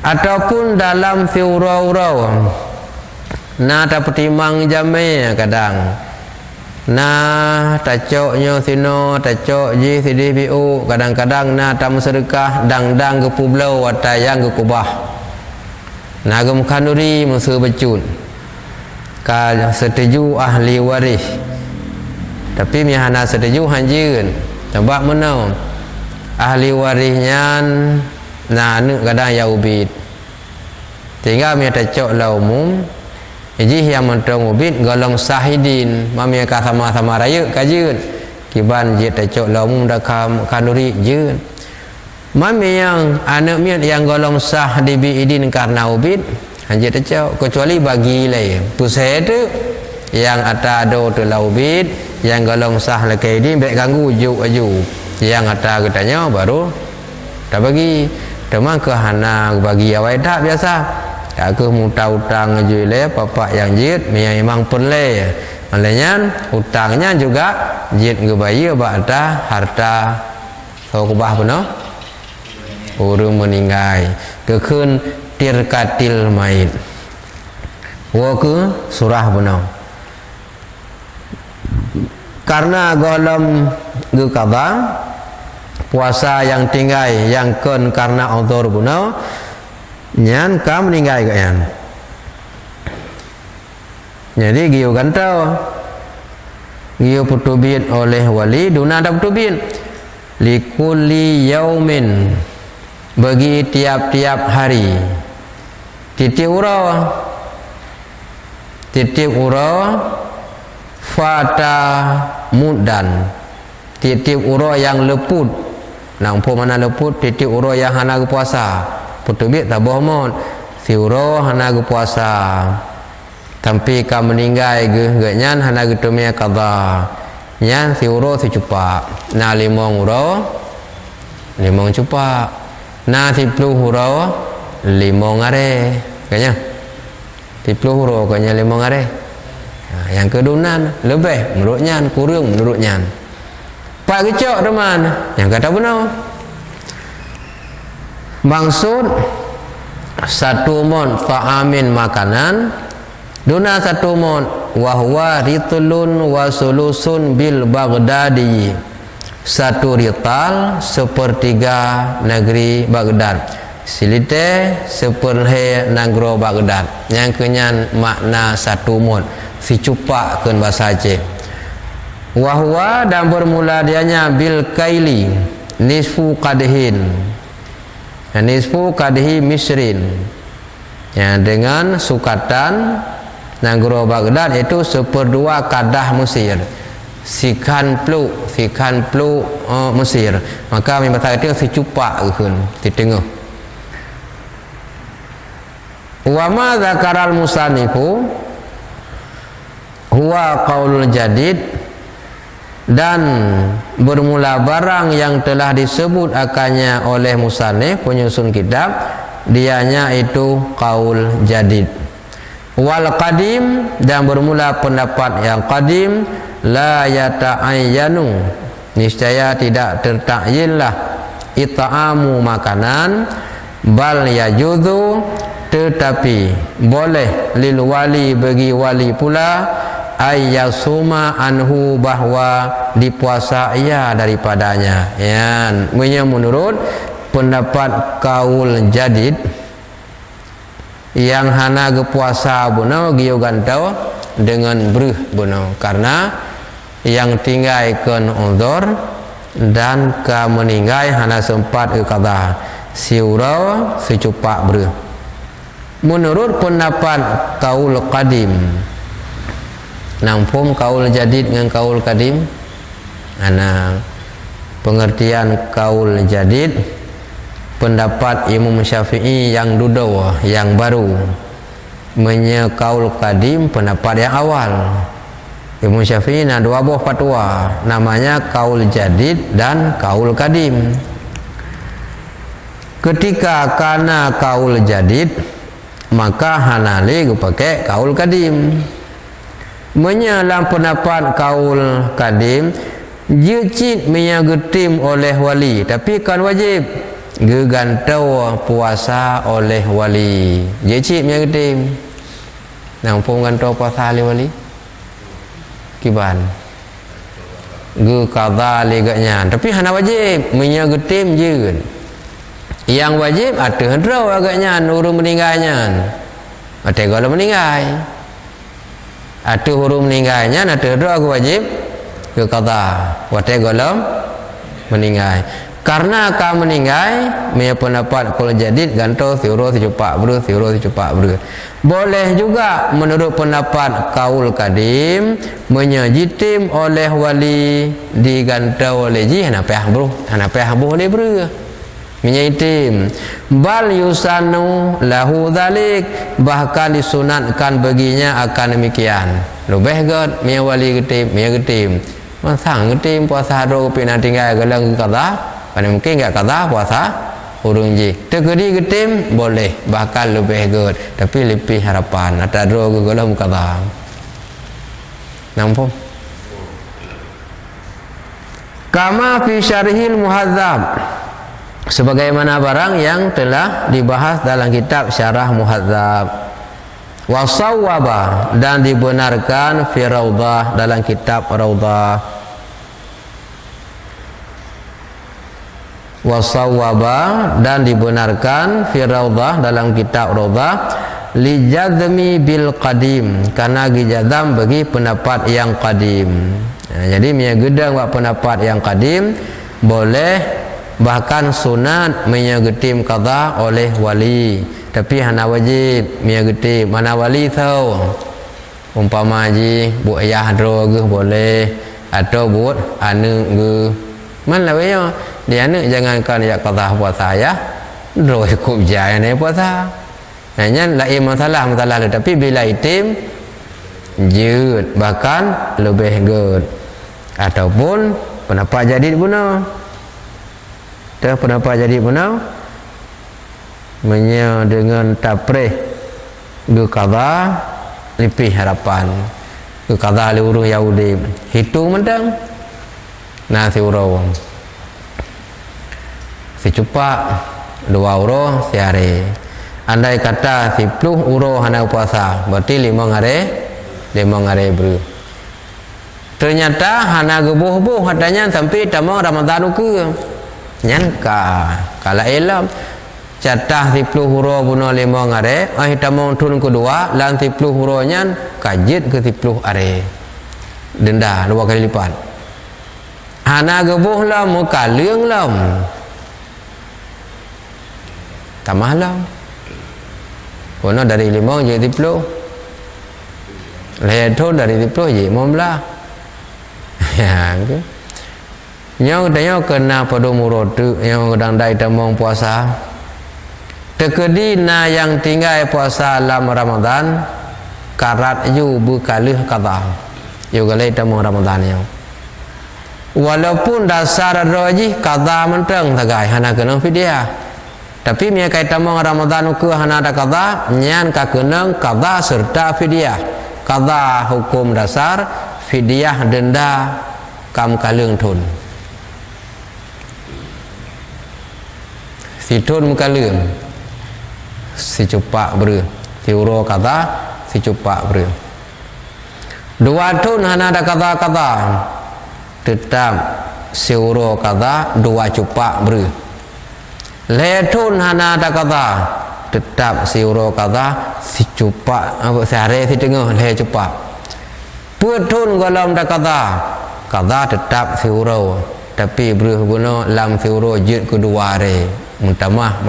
Ataupun dalam fiurau-urau na tak pertimang jamai kadang na tacoknya sino tacok ji CDPU kadang-kadang na tak sedekah dang-dang ke pulau watayang ke kubah na gem kanuri musuh becun ka setuju ahli waris tapi mihana setuju hanjeun sebab menau ahli warisnya na kadang ya ubid tinggal mi tacok la umum. Jadi yang mentong ubit golong sahidin mami ka sama-sama raya kajeun kiban je tacok laum dakam kanuri jeun mami yang anak miat yang golong sah dibiidin karena ubit hanje tacok kecuali bagi lain pusai tu yang ata ado tu laubit yang golong sah lakaidin baik ganggu aju yang ata katanya baru tak bagi teman ke hana bagi awai tak biasa. Aku muta utang je papa yang jit memang perle. Malahnya utangnya juga jit ngebaya ba'da harta so kubah penuh urung meninggal kekun tirkatil mait. Wa ke surah penuh. Karena golem gekaba puasa yang tinggal yang ken karena autor penuh nyan kam meninggal kan. Jadi giu gantau giu putubin oleh wali duna ada putubin likulli yaumin bagi tiap-tiap hari titip ura fata mudan titip ura yang leput nampu mana leput titip ura yang hana puasa putubit tak bohong siuro hana gu puasa tapi ka meninggal ge nyan hana gu tumia qada nyan siuro si cupa na limong uro limong cupa na 10 uro limong are kayaknya 10 uro kayaknya limong are yang kedunan lebih menurutnya kurang menurutnya pak kecok teman yang kata benar. Maksud satu mon fa'amin makanan duna satu mon wahwa ritulun wasulusun bil Baghdadi satu rital sepertiga negeri Baghdad silite seperhe negro Baghdad yang kenyan makna satu mon si cupak keun bahasa Aceh wahwa dan bermula dianya bil kaili nisfu qadhin nisfu kadhi misrin ya, dengan sukatan negro Baghdad itu 1/2 kadah Mesir sikan plu Mesir maka memang itu si cupak keun di tengah wa ma dzakaral musannifu huwa qaulul jadid dan bermula barang yang telah disebut akannya oleh musannif penyusun kitab dianya itu qaul jadid wal qadim dan bermula pendapat yang qadim la yata'ayyanu niscaya tidak tertakyinlah it'amu makanan bal yajuzu tetapi boleh lil wali bagi wali pula ayyasuma anhu bahwa dipuasa ia daripadanya ya menurut pendapat kaul jadid yang hana ge puasa bunau giu gantau dengan beruh bunuh karena yang tinggalkan uzur dan ka meninggal hana sempat qada siurau secupak beruh. Menurut pendapat kaul qadim, nampum kaul jadid dengan kaul qadim, ana pengertian kaul jadid pendapat Imam Syafi'i yang duduk yang baru, kaul qadim pendapat yang awal. Imam Syafi'i ada dua buah fatwa, namanya kaul jadid dan kaul qadim. Ketika kana kaul jadid, maka hanali pakai kaul qadim. Menyalam pendapat kaul qadim, jecit menyagetim oleh wali, tapi kan wajib gegantau puasa oleh wali. Jecit menyagetim. Nampung gantau puasa oleh wali. Kiban ge qada leganya, tapi hana wajib menyagetim je. Yang wajib ada hendrau agaknya urung meninggalnya. Ada kalau meninggal. Ada huruf meninggalnya, ada hendrau wajib ke qada. Wate golom meninggal. Karena akan meninggal, punya pendapat kalau jadid gantau siuro secupak beru, siuro secupak beru. Boleh juga menurut pendapat kaul qadim menyajitim oleh wali digantau oleh ji hanapah bro, hanapah boleh beru. Menyajitim bal yusanu lahu dzalik, bahkan disunatkan baginya akan demikian. Lebih god punya wali getim, punya getim. Masang getim puasa do pina tinggal galang qada. Pada mungkin enggak kata puasa urung ji. Tegedi getim boleh, bahkan lebih good, tapi lebih harapan ada dua gegolam kata. Nampak? Kama fi syarhil muhadzab, sebagaimana barang yang telah dibahas dalam kitab Syarah Muhadzab. Wa sawwaba, dan dibenarkan fi Raudhah, dalam kitab Raudhah. Wasawwaba, dan dibenarkan fi Raudhah, dalam kitab Raudhah, li jadzmi bil qadim, karena dijadzam bagi pendapat yang qadim. Jadi punya gedang buat pendapat yang qadim boleh, bahkan sunat menyagetim qada oleh wali, tapi hana wajib menyagetim. Mana wali tahu umpama ji bu ayah dro ge boleh, atau buat anu ge mana wanya dia nak jangankan ya qada puasa ya dro ikut jaya ni puasa. Hanya lain masalah tapi bila itim jut bahkan lebih good. Ataupun pendapat jadid guna. Dah pendapat jadid guna menya dengan taprih ge qada lebih harapan. Ge qada le urung Yahudi hitung mentang nasi urang secupak 2 euro sehari. Andai kata 10 euro hana puasa, berarti 5 hari beri. Ternyata hana gebuh-buh hatanya sampai tamang Ramadan ke. Nyangka kalau elam catah 10 euro bunuh 5 hari, tamang turun kedua lan 10 euro nyan kajit ke 10 hari. Denda 2 kali lipat. Hana gebuh lah muka leung lam. Tambah lah. Kono dari 5 jadi 10. Leto dari 10 jadi 15. Ya, ke. Yang tanya kena pada murad yang sedang dai tamong puasa. Tekedi na yang tinggal puasa dalam Ramadan karat ju berkalih qada. Yo galai tamong Ramadan yo. Walaupun dasar roji qada mentang tagai hana kena fidyah. Tapi mia kai tamang Ramadan ke hana ada qada, nyan ka kenang qada serta fidyah. Qada hukum dasar, fidyah denda kam kalung tun. Si tun mukalung. Si cupak ber. Si uro qada, si cupak ber. 2 tun hana ada qada. Tetap si uro qada 2 cupak ber. Letun hana ada qada, tetap si uro qada si cupak apa sehari si tengah le cupak. Putun golom da qada tetap fiuro tapi beruh guna lam fiuro jid kedua re muntamah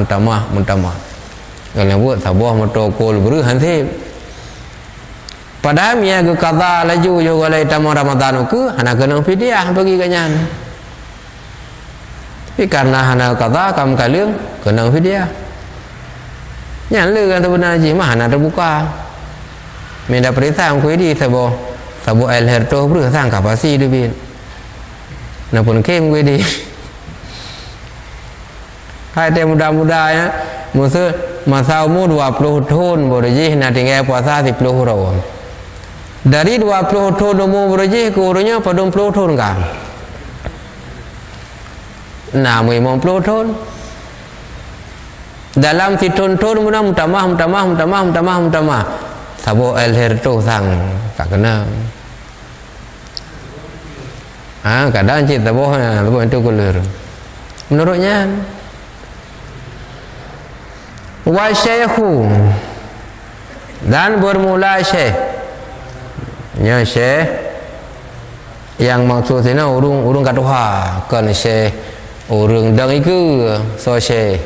kalau buat sabah motokol beruh hanti padahal mia ke qada laju yo golai tamu Ramadan ke hana kena fidyah bagi kanyan tapi karena hana qada kam kalung kena fidyah nyan le kan benar ji mah hana terbuka minda perintah ku di sabo el herto beruh sang kapasi debin napun kem gue di hai teh muda-muda ya musuh masa umur 20 tahun berjih nak tinggal puasa 10 tahun dari 20 tahun umur berjih ke umurnya pada 20 tahun kan nah 50 tahun dalam tahun muna mutamah sabo el herto sang tak kena kadang cik taboh itu kulur menurutnya wa syekhu dan bermula syekh yang maksud sini urung katuha kan syekh urung dang iku so syekh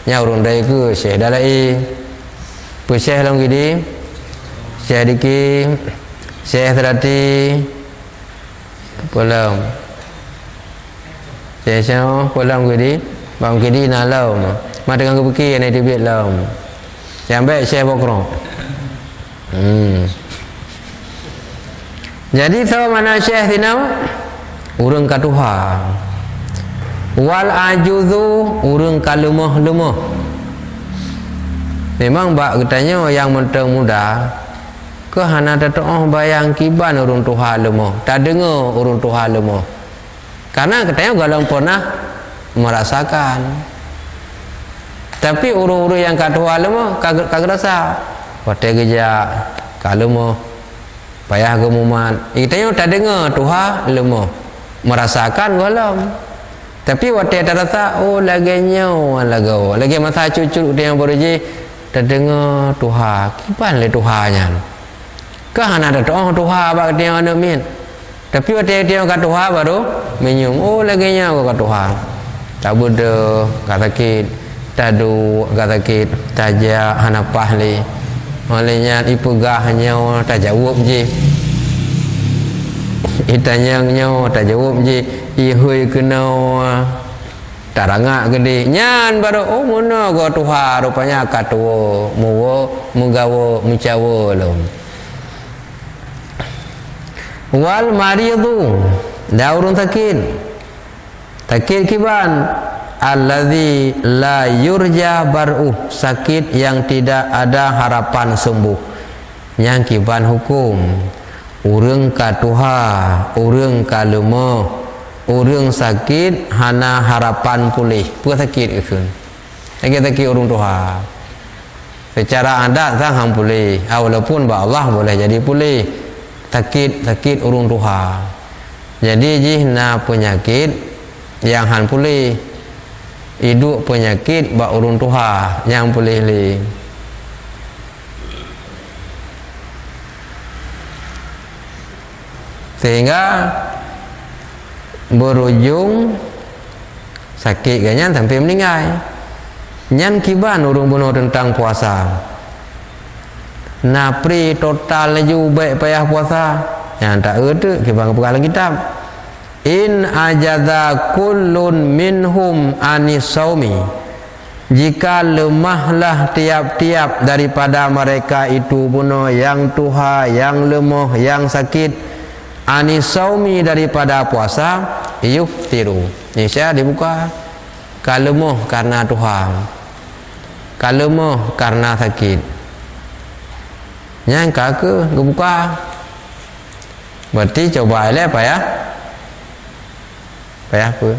nya urung dai iku syekh dalai pu syekh long gidi syekh diki syekh terati pulang saya pulang gidi bang gidi nalau mah dengan kebeki ni dia lam sampai saya bokrong jadi so mana syekh tinau urang katuha wal ajuzu urang kalemah memang bak katanya yang mentang muda ke hana datang bayang kiban urung tuha lemah tak dengar urung tuha lemah karena katanya galang pernah merasakan tapi urung-urung yang kat tuha lemah kagak rasa pada geja kalemah payah gemuman katanya tak dengar tuha lemah merasakan galang tapi waktu tak rasa lagi nyau lagi masa cucu dia yang berji tak dengar tuha kiban le tuhanya kah ada doa tuha bak dia anak min tapi waktu dia kat tuha baru menyum lagi nya kat tuha tak bude kata kit tadu kata kit taja hanapah li olehnya ipegahnya tak jawab je itanya tak jawab je ihui kena tarangak gede nyan baru mana go tuha rupanya kat tuwa mugawo mencawo lom wal maridu daurun sakit kiban alladzi la yurja bar'u sakit yang tidak ada harapan sembuh yang kiban hukum urang katuha urang kalema urang sakit hana harapan pulih pu sakit ikun sakit urang tuha secara adat sang pulih walaupun ba Allah boleh jadi pulih sakit urung tuha jadi jihna penyakit yang han pulih hidup penyakit ba urung tuha yang pulih li sehingga berujung sakit ganyan sampai meninggal nyan kiban urung bunuh tentang puasa napri total laju baik payah puasa yang tak ada kita buka lagi kitab in ajaza kullun minhum anisaumi jika lemahlah tiap-tiap daripada mereka itu bunuh yang tuha yang lemah yang sakit anisaumi daripada puasa yuftiru nisya dibuka kalemah karena tuha kalemah karena sakit yang kake kebuka berarti coba elek payah apa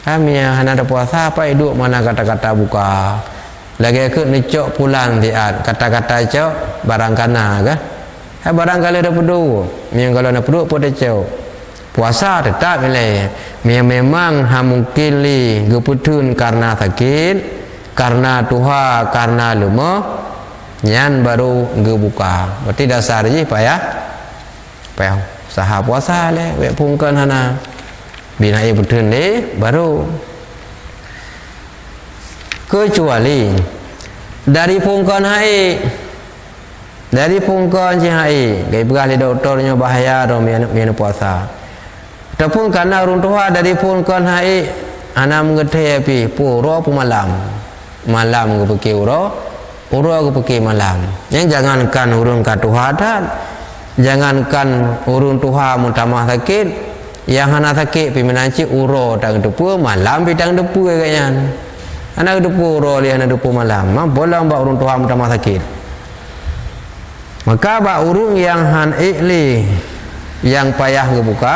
kami yang ada puasa apa hidup mana kata-kata buka lagi ke necok pulang diat kata-kata cok barang kana kan barang kali ada pedu yang kalau ada pedu pun cok puasa tetap nilai memang mungkin li geputun karena sakit karena tuha karena lemah nyan baru gebuka berarti dasar je payah payah usaha puasa le wek pungkan hana bina ia betul le baru kecuali dari pungkan hai dari pungkan si hai gai berali doktornya bahaya do mian puasa ataupun karena orang tua dari pungkan hai ana mengerti api puro malam ke pergi uro ke pergi malam yang jangankan urun katuha dan jangankan urun tuha mutamah sakit yang hana sakit pimenanci uro tang depu malam bidang depu kayaknya anak depu uro li anak depu malam bola mbak urun tuha mutamah sakit maka mbak urun yang han ikli yang payah ngebuka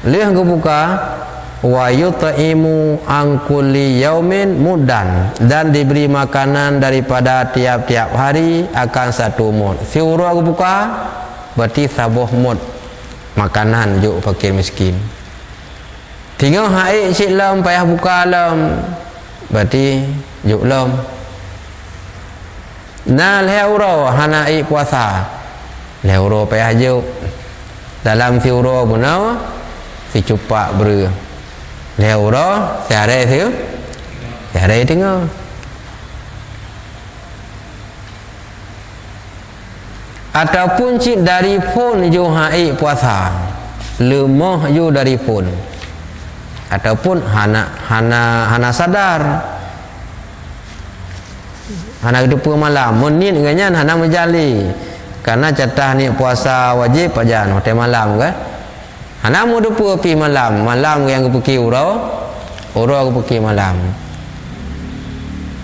lih ngebuka wa yut'imu an kulli yaumin mudan dan diberi makanan daripada tiap-tiap hari akan satu mud. Si urang buka berarti sabuh mud makanan juk fakir miskin. Tinggal hai cik lam payah buka lam berarti juk lam. Nah leuro hana ai puasa. Leuro payah juk. Dalam si uro punau si cupak ber leo đó xà đây thiếu xà đây tiếng không ataupun cik dari pun ju hai puasa lemah ju dari pun ataupun hana sadar hana depu malam menit nganyan hana menjali karena catah ni puasa wajib pajan hotel malam kan hana mu depu pi malam yang pergi uro ke pergi malam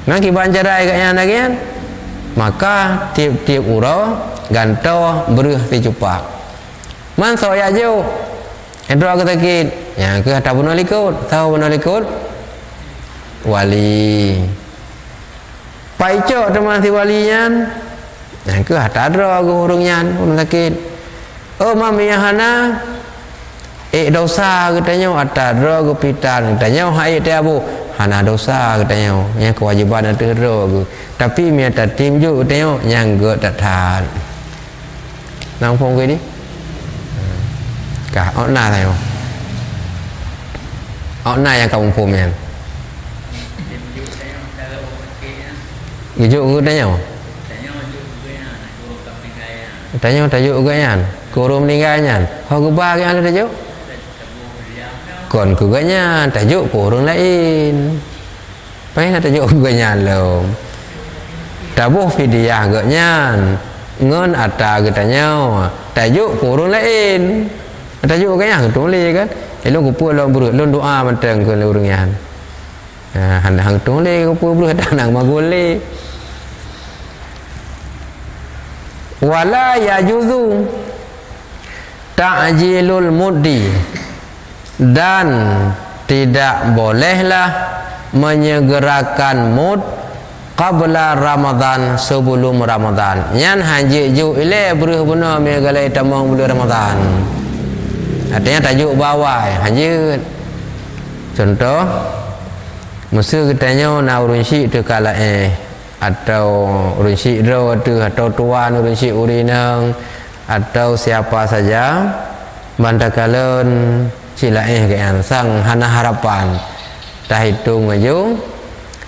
nak kiban jarai katnya lagi kan maka tiap-tiap uro ganto beruh ti cupak man so ya jo endro ke sakit ya ke tak benar likut tahu benar likut wali paico teman si walinya yang ke tak ada ke urungnya urung sakit oh mami hana dosa katanya atadra ke pitan katanya hai dia bu hana dosa katanya yang kewajiban ada ro tapi mia tatim ju katanya yang ge tak than nang phong cái đi cả ở na thầy không ở na yang kamu phong yang gitu katanya katanya tajuk katanya kurung meninggalnya ho ke ba cái ada tajuk còn kuganya tajuk của orang lain pengen tajuk kuganya lo tabuh fidyah gaknya ngon ata katanya tajuk của orang lain tajuk kuganya tulis kan elok kupu lo buruk lo doa manteng ke orangnya hang tulis kupu buruk tanang magole wala yajuzu ta'jilul muddi dan tidak bolehlah menyegerakan mud qabla Ramadan sebelum Ramadan nyan haji ju ile beruh benar me galai tamang bulan Ramadan artinya tajuk bawah haji contoh masa katanya na urun syik tu kala atau urun syik ro tu atau tuan urun syik urinang atau siapa saja mantakalon sila kayak sang hana harapan dah hitung aja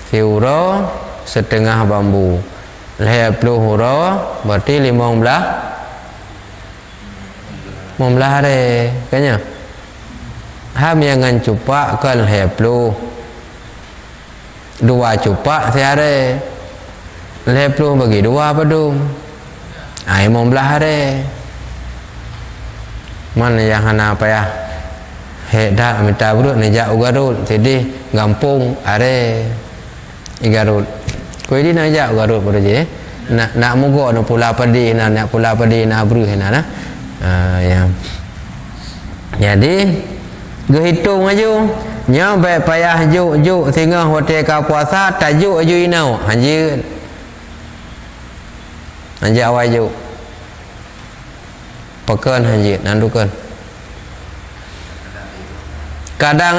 fiuro setengah bambu 50 huro berarti 15 hari kayaknya ham yang ngan cupak kan 50 dua cupak sehari 50 bagi dua apa dong 15 hari mana yang hana apa ya dah minta buruk ni jak ugarut jadi gampung are igarut ko ini nak jak ugarut pada je nak mugo nak pula padi nak pula padi nak bruh na ya jadi ge hitung aja nya baik payah juk sehingga hotel ka puasa tajuk aju inau haji awai juk pekan haji nandukan kadang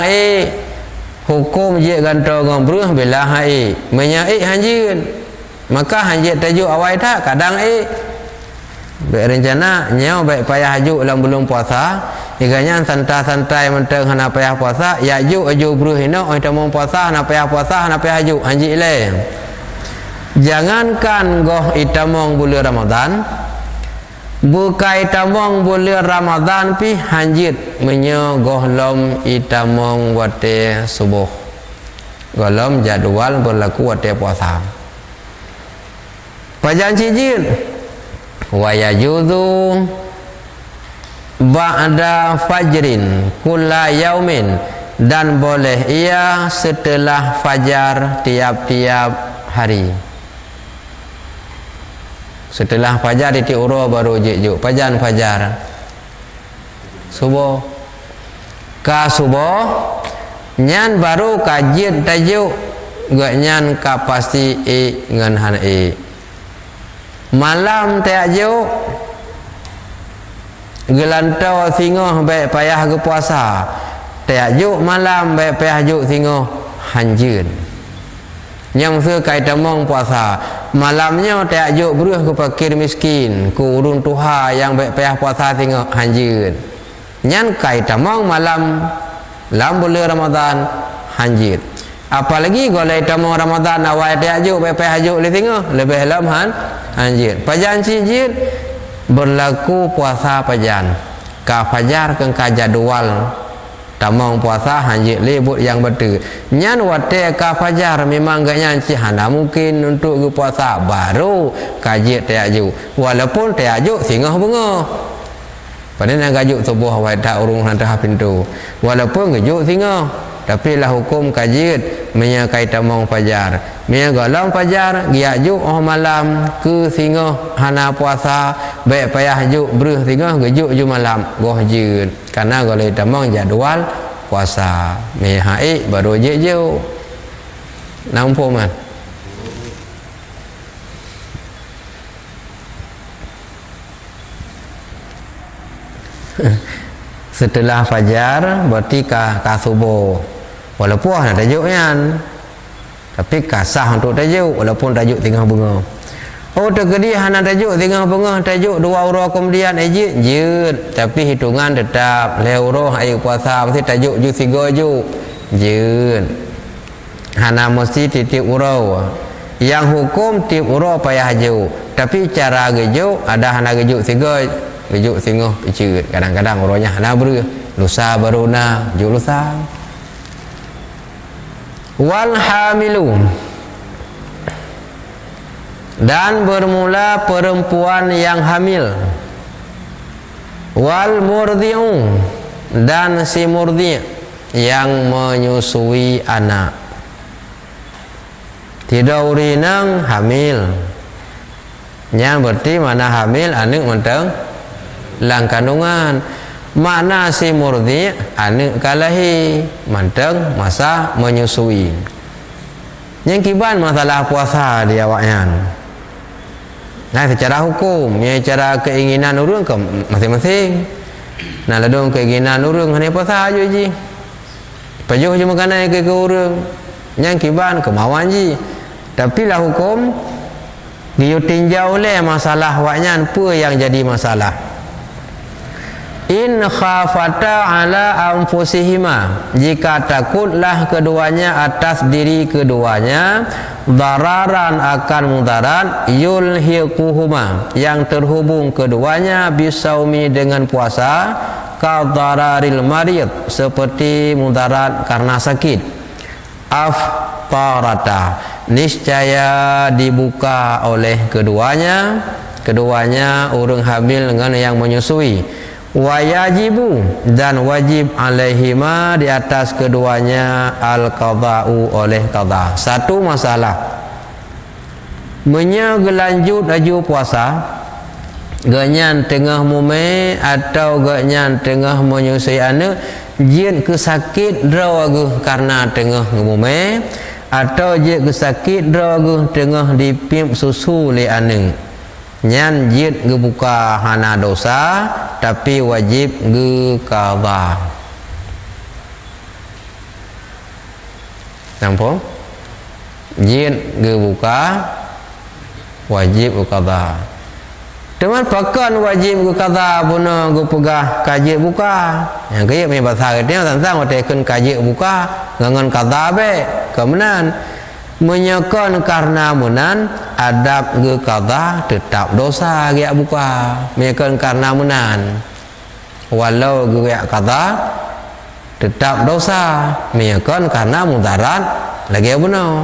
hukum je ganto ngobrol bila hai menyai hanjin maka hanjin tajuk awai tak kadang baik rencana nyau baik payah hajuk dalam belum puasa iganya santai-santai menteng hana payah puasa ya aju bruh hino oi tamong puasa hana payah puasa hana payah hajuk anji le jangankan goh itamong bulan Ramadan bukai itamong bulan Ramadan pi hanjit menyo goh lom itamong wate subuh golom jadwal berlaku wate puasa pajan cijin wa yajuzu ba'da fajrin kulla yaumin dan boleh ia setelah fajar tiap-tiap hari. Setelah fajar di uro baru juk pajan fajar subuh ka subuh nyan baru kajit tajuk gak nyan ka pasti ngan han malam tajuk gelantau singoh baik payah ke puasa tajuk malam baik payah juk singoh hanjin yang sekai tamong puasa malamnya tajuk beruh ke fakir miskin ku urun tuha yang baik payah puasa singoh hanjin nyan kai tamong malam lam bulan Ramadan hanjin apalagi kalau tamong Ramadan awal tajuk baik payah juk le singoh lebih lam hanjin pajan cijin berlaku puasa pajan ka fajar ke ka jadwal tamong puasa hanjit libut yang betul nyan wate ka fajar memang gak nyanci hana mungkin untuk ke puasa baru kajit tajuk walaupun tajuk singoh bengah pada nak gajuk subuh awal tak urung hantar pintu walaupun gajuk singoh tapi lah hukum kajit menyakai tamong fajar mengalam fajar giajuk malam ke singoh hana puasa baik payah juk beruh singoh gajuk ju malam goh jin karena goleh tamong jadwal puasa mehai baru je nampu man setelah fajar berarti ka subuh walaupun ada tajuknya tapi kasah untuk tajuk walaupun tajuk tengah bunga oh tergedi hana tajuk tengah bunga tajuk 2 urah kemudian ejit jut tapi hitungan tetap le urah air puasa mesti tajuk ju 3 ju jut hana mesti titip urah yang hukum tip urah payah ju tapi cara gejuk ada hana gejuk 3 gejuk singoh picit kadang-kadang urahnya hana beruh lusa baru na ju lusa wal hamilu dan bermula perempuan yang hamil wal murdi'u dan si murdi' yang menyusui anak tidak urinang hamil yang berarti mana hamil anak menteng lang kandungan makna si murdi' anak kalahi manteng masa menyusui yang kiban masalah puasa di awaknya nah secara hukum yang cara keinginan urang ke masing-masing nah ladong keinginan urang hanya puasa aja ji pajuh je makanan ke urang yang kiban kemauan ji tapi lah hukum dia tinjau oleh masalah awaknya apa yang jadi masalah in khafata ala anfusihima jika takutlah keduanya atas diri keduanya dararan akan mudarat yulhiquhuma yang terhubung keduanya bisaumi dengan puasa ka dararil marid seperti mudarat karena sakit aftarata niscaya dibuka oleh keduanya urang hamil dengan yang menyusui wayajibu dan wajib alaihima di atas keduanya al-qada'u oleh qada satu masalah menyegelanjut aju puasa ganyan tengah mume atau ganyan tengah menyusui anak jin kesakit drawagu karena tengah mume atau jin kesakit drawagu tengah dipim susu li anak nyan jid gebuka hana dosa tapi wajib ge qada nampak jid gebuka wajib qada Teman pakan wajib gu qada buna gu pegah kaji buka. Yang kaya punya bahasa dia tentang watekeun kaji buka ngangan qada be kemenan menyekan karena menan adab gu qada tetap dosa ge buka. Menyekan karena menan walau gu qada tetap dosa, menyekan karena mudarat lagi benar.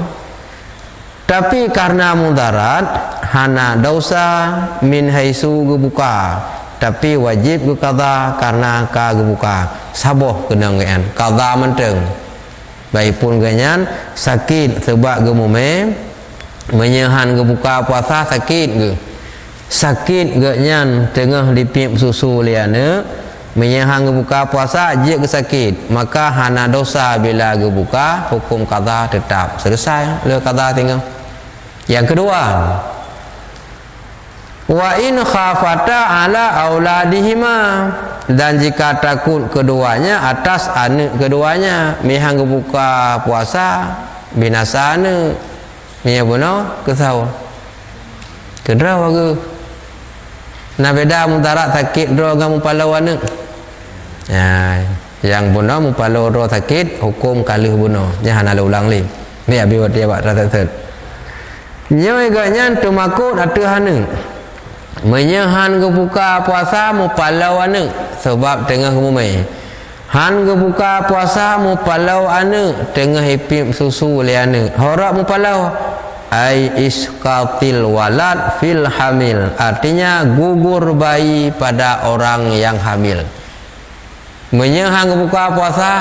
Tapi karena mudarat hana dosa min haisu gebuka, tapi wajib qada karena ka gebuka saboh kena ngean qada menteng baik pun ganyan sakit sebab gemume menyehan gebuka puasa sakit ganyan tengah dipip susu liana menyehan gebuka puasa je ke sakit maka hana dosa bila gebuka hukum qada tetap selesai le qada tinggal. Yang kedua, wa in khafata ala auladihima, dan jika takut keduanya atas anak keduanya mihang buka puasa binasa anak miya bono kesau kedra wagu na beda mutarak sakit dro ngamu palau anak ya yang bono mu palau dro sakit hukum kalih bono nya hana ulang li ni abi wat dia bak rata nyoi ganyan tumakut atu hana menyehan gebuka puasa mu palau anu sebab tengah umumai han gebuka puasa mu palau anu tengah ipip susu le anu harap mu palau ai isqatil walad fil hamil artinya gugur bayi pada orang yang hamil. Menyehan gebuka puasa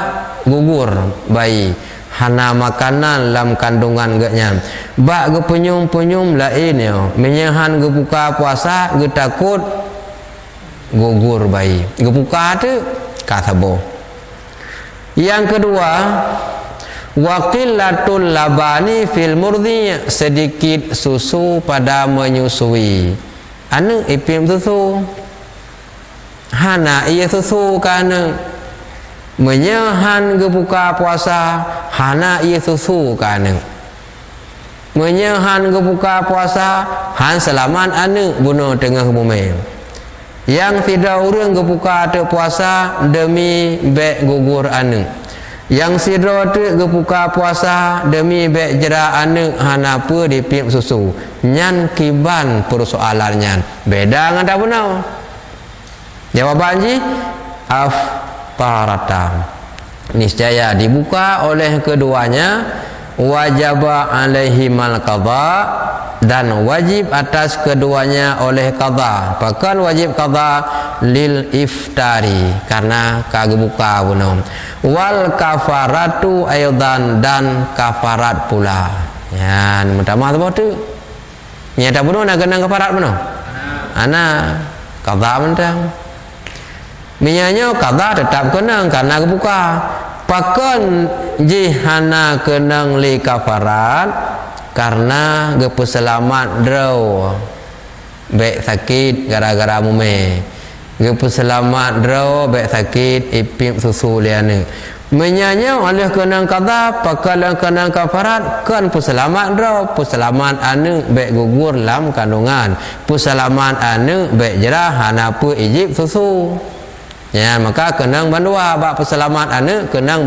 gugur bayi hana makanan dalam kandungan gaknya bak ge penyum-penyum lain yo menyehan ge buka puasa ge takut gugur bayi ge buka tu kasabo. Yang kedua waqillatul labani fil murdi, sedikit susu pada menyusui anu ipim susu hana iya susu kana menyehan gebuka puasa hana iya susu kana menyehan gebuka puasa han selamat anu bunuh tengah bumi yang tidak urang gebuka te puasa demi be gugur anu yang sidro te gebuka puasa demi be jera anu hana pu dipip susu nyan kiban persoalannya beda ngada punau jawaban ji taratan niscaya dibuka oleh keduanya wajaba alaihimal qada dan wajib atas keduanya oleh qada bahkan wajib qada lil iftari karena kagebuka bunom wal kafaratu aidan dan kafarat pula ya pertama tu nyata bunuh nak kena kafarat bunuh ana qada mentang minyanya qada tetap kenang karena kebuka pakan jihana kenang li kafarat karena gepeselamat draw baik sakit gara-gara mume gepeselamat draw baik sakit ipip susu liane menyanya oleh kenang qada pakan kenang kafarat kan peselamat draw peselamat anu baik gugur dalam kandungan peselamat anu baik jerah hana pu ijib susu ya maka kenang bandua bak peselamat anu kenang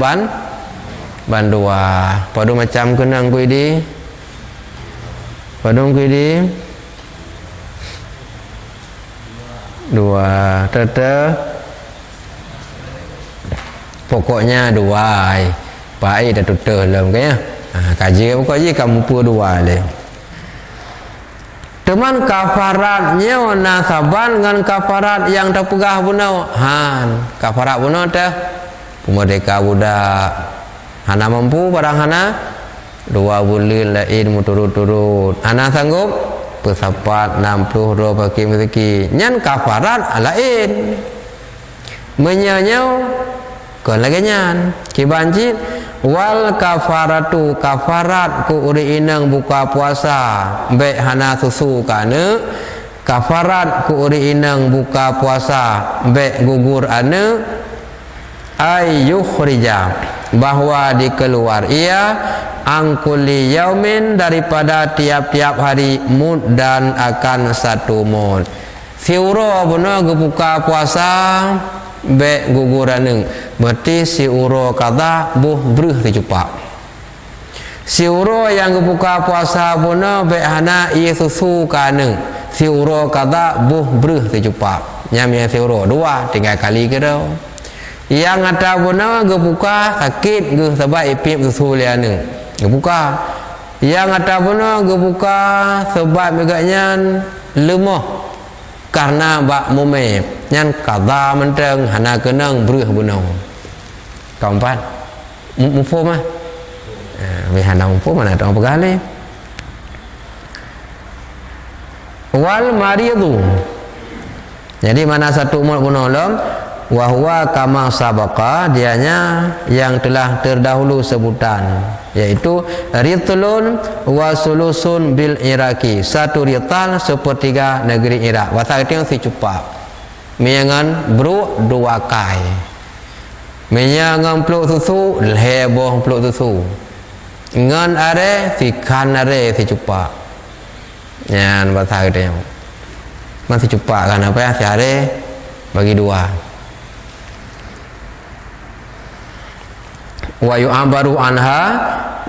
bandua padu macam kenang kuidi padung kuidi dua tete pokoknya dua pai dah tutup dalam kaya kaji pokoknya kamu pu dua le teman kafaratnya nasaban dengan kafarat yang terpegah bunau han kafarat bunau teh pemerdeka budak hana mampu barang hana 2 bulan lain muturut-turut hana sanggup pesapat 60 pakai rezeki nyan kafarat lain menyanyau kon lagi nyan kibanjit wal kafaratu kafarat ku uri inang buka puasa be hana susu kana kafarat ku uri inang buka puasa be gugur ane ay yukhrija bahwa dikeluar ia angkuli yaumin daripada tiap-tiap hari mud dan akan 1 mud Siuro benar gebuka puasa be guguraneng berarti siuro kata buh bruh dicupak. Siuro yang gebuka puasa benar be hana ieu susu kaneng siuro kata buh bruh dicupak. Nyamnya siuro dua 3 kali ke dah. Yang ada benar gebuka sakit ge sebab ipip susu lianeng gebuka. Yang ada benar gebuka sebab megaknya lemah karena bak mume nyan qada menteng hana kenang bruh bunau. Keempat mufhum ah. We hana mufhum mana tong pegale. Wal maridu. Jadi mana satu umur bunolom wa huwa kama sabaqa dianya yang telah terdahulu sebutan yaitu ritlun wa sulusun bil Iraki, satu rital sepertiga negeri Irak. Bahasa itu si cupak menyangan bro 2 kai menyangan peluk susu leboh peluk susu ngan are si kan are si cupak nyan bahasa itu masih cupak kan apa ya si are bagi 2. Wa yu'abaru anha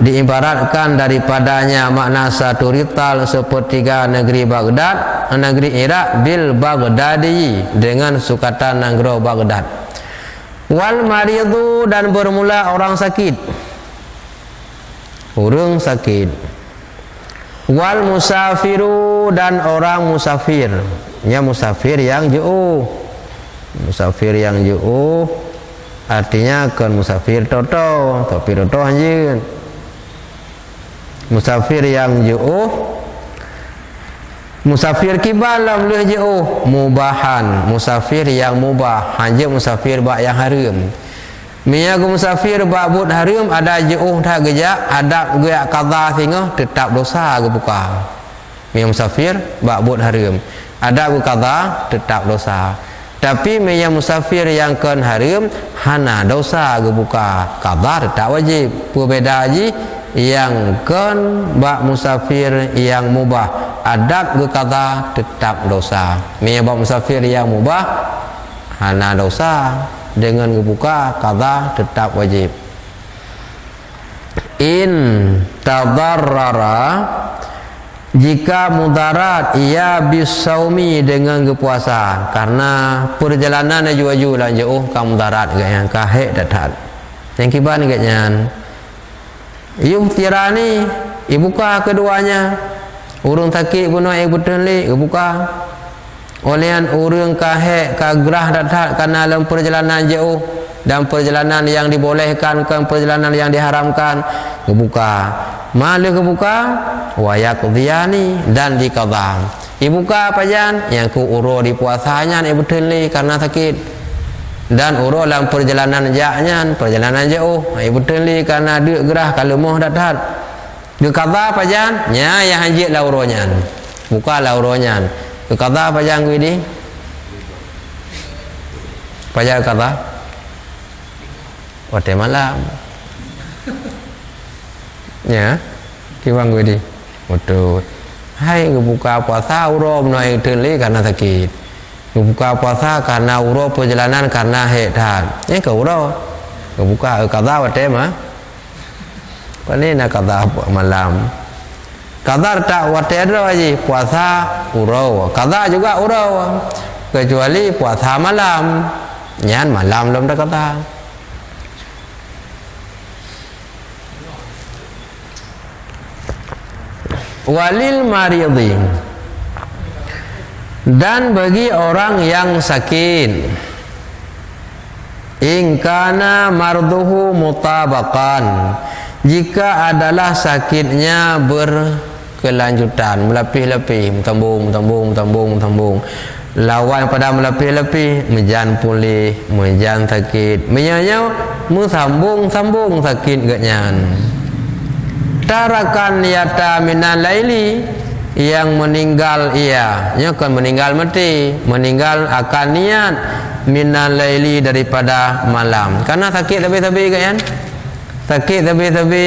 diibaratkan daripadanya makna satu rital sepertiga negeri Baghdad, negeri Irak bil Baghdadi dengan sukatan negeri Baghdad. Wal maridu dan bermula orang sakit. Orang sakit. Wal musafiru dan orang musafir. Ya musafir yang jauh. Musafir yang jauh artinya kan musafir toto tapi toto anjing musafir yang jauh musafir kibalam boleh jauh mubahan musafir yang mubah hanya musafir bak yang haram miya musafir bak but haram ada jauh tak gejak ada gejak qada sehingga tetap dosa ke buka miya musafir bak but haram ada qada tetap dosa. Tapi meya musafir yang kan haram hana dosa gebuka qada tak wajib. Berbeda haji yang kan bak musafir yang mubah adab ge qada tetap dosa. Meya bak musafir yang mubah hana dosa dengan gebuka qada tetap wajib. In tadarrara jika mudarat ia bisaumi dengan kepuasan karena perjalanan jauh-jauh lah jauh ka mudarat gaknya kahek datat yang kiban gaknya iu tirani ibuka keduanya urang sakit bunuh betul li ibuka olehan urang kahek kagrah datat karena dalam perjalanan jauh dan perjalanan yang dibolehkan kan perjalanan yang diharamkan kebuka malih kebuka wayak diani dan dikadang ibuka apa jan yang ku uro di puasanya ni betul li karena sakit dan uro dalam perjalanan jaknya perjalanan jauh betul li karena dia gerah kalau moh datat dikadang apa jan nya yang haji la uronya buka la uronya dikadang apa jan ku ini pajak kata pada malam ya kiwang gue di betul hai buka puasa uro menoi teli karena sakit buka puasa karena uro perjalanan karena hedan ke uro buka kata pada mah pani nak kata malam kata tak pada aja puasa uro kata juga uro kecuali puasa malam nyan malam belum ada kata. Walil maridhi dan bagi orang yang sakit ingkana marduhu mutabaqan jika adalah sakitnya berkelanjutan melapih-lapih tembung lawan pada melapih-lapih mejan pulih mejan sakit menyanya sambung sakit gaknyan tarakan yata minal laili yang meninggal ia akan meninggal mati meninggal akan niat minal laili daripada malam karena sakit tapi kan sakit tapi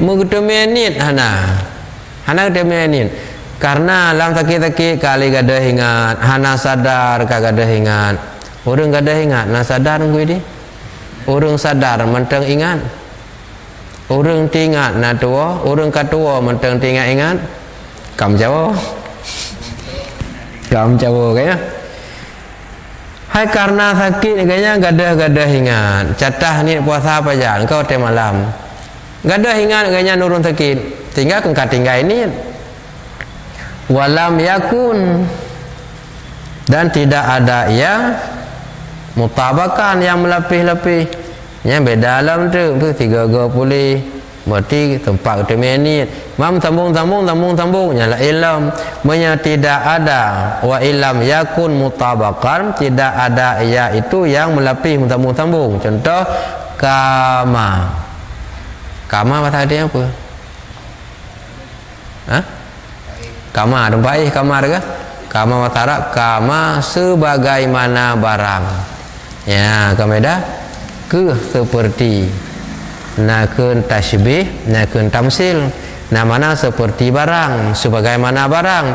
mengutamakan niat hana ketemenit karena lam sakit-sakit kali gadah ingat hana sadar ka gadah ingat urang gadah ingat na sadar ngui di urang sadar mentang ingat urang tingat na tua urang katua mentang tingat kam Jawa kayaknya hai karena sakit kayaknya gadah ingat catah ni puasa apa aja engkau teh malam gadah ingat kayaknya nurun sakit tinggal engkau tinggal ini walam yakun dan tidak ada ya mutabakan yang melapih-lapih yang beda dalam tu 3 boleh berarti tempat tu menit mam sambung nyala ilm menya tidak ada wa ilam yakun mutabakan tidak ada ya itu yang melapih sambung contoh kama bahasa dia apa kama tempat kamar ke kama matara kama sebagaimana barang ya kameda ke seperti nakun tasybih nakun tamsil namana seperti barang sebagaimana barang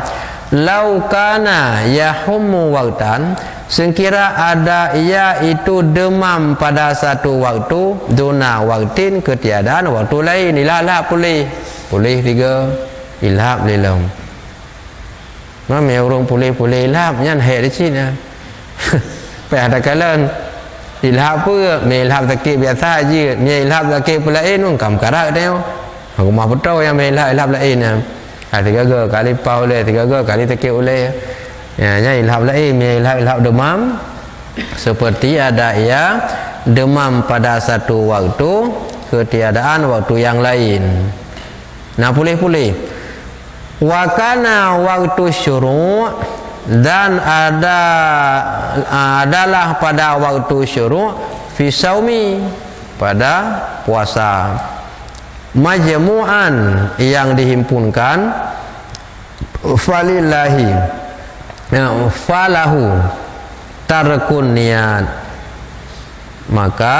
laukana yahummu waqtan sekira ada ia itu demam pada satu waktu duna waqtin ketiadaan waktu lain ilah boleh 3 ilham lilum orang boleh ilham nyan hai di sini pe ada kalan ilham apa ilham sakit biasa aja ilham sakit pula pun kam karak dia aku mah betul yang ilham lain tiga kali pau le 3 kali sakit oleh ya ilham lain ilham demam seperti ada ia demam pada satu waktu ketiadaan waktu yang lain nah boleh wakana waktu syuru' dan adalah pada waktu syuru' fi saumi pada puasa majmu'an yang dihimpunkan falillahi falahu tarkun niat maka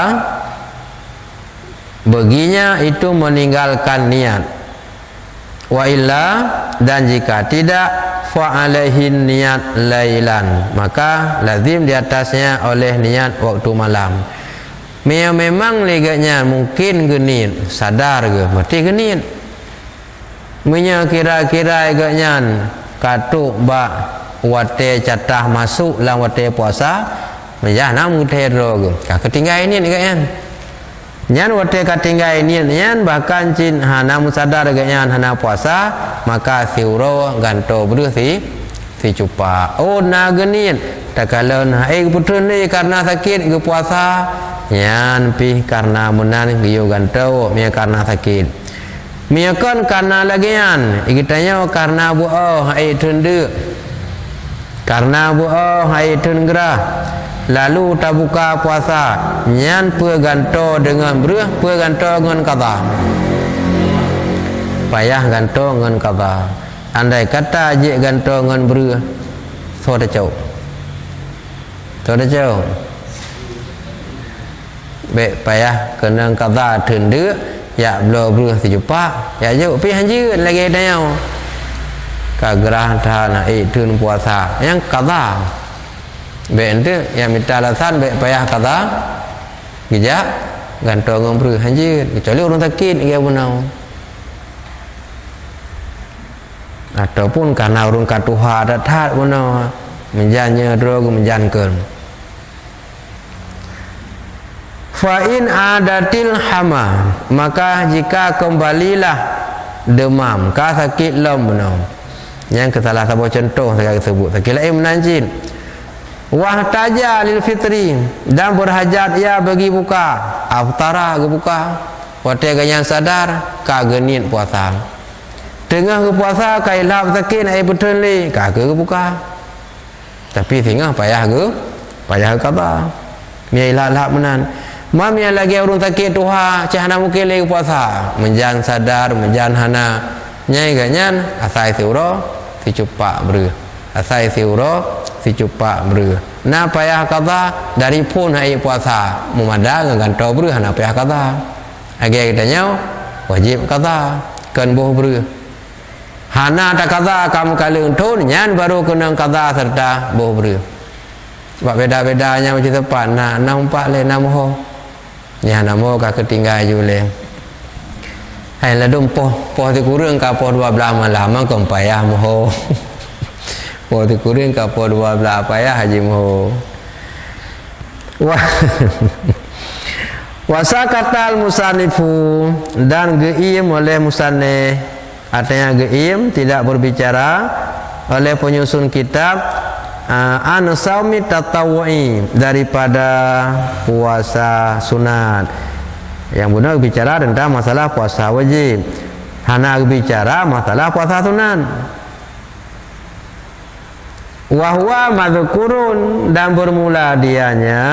baginya itu meninggalkan niat wa illa dan jika tidak fa'alaihin niat lailan maka lazim di atasnya oleh niat waktu malam memang leganya mungkin genit sadar ke berarti genit kira-kira agaknya katuk bak wate catah masuk dalam wate puasa menjana mutero ke ketinggal ini agaknya nyan wate katinggai nian bahkan cin hana musadar ganyan hana puasa maka siuro ganto beru si cupa na genin takalon putun ni karena sakit ke puasa nyan pi karena menan giyo ganto mia karena sakit mia kon karena lagian ikitanya karena buo tundu karena buo tungerah lalu tak buka puasa nyan peganto dengan beruh peganto dengan qada payah ganto dengan qada andai kata je ganto dengan beruh so dah jauh baik payah kena qada tende ya blo beruh sejupa ya jauh pi hanjeun lagi dayau kagerah thana tun puasa yang qada bente yang minta alasan baik payah kata gejak gantong ngobrol hanjir kecuali orang sakit dia benau ataupun karena orang katuha datat benau menjanya drog menjankan fa in adatil hama maka jika kembalilah demam ka sakit lom benau yang kesalah satu contoh saya sebut sakit lain menanjin wahtaja lil fitri dan berhajat ia bagi buka aftara ke buka wate ganyan sadar ka genit puasa tengah ke puasa kai lap sakit ai betul li ka ke buka tapi tengah payah ke kata mi ilak menan mam yang lagi urung sakit tuha cahana mungkin lagi puasa menjan sadar menjan hana nyai ganyan asai siuro si cupak ber asai siuro si cupak ber na payah kata dari pun hai puasa memadang ganto ber hana payah kata age kita nyau wajib kata kan boh ber hana tak qada kamu kali untun nyan baru kena qada serta boh beri sebab beda-bedanya macam tepat nak nampak le nama ho nya nama ka ketinggal ju le hai ladum poh tu kurang ka poh 12 malam kan payah moho poh tu kurang ka poh 12 payah haji moho wah wasakatal musanifu dan geim oleh musannif artinya geim tidak berbicara oleh penyusun kitab an saumi tatawwu'i daripada puasa sunat yang benar bicara tentang masalah puasa wajib hana bicara masalah puasa sunat wa huwa madhkurun dan bermula dianya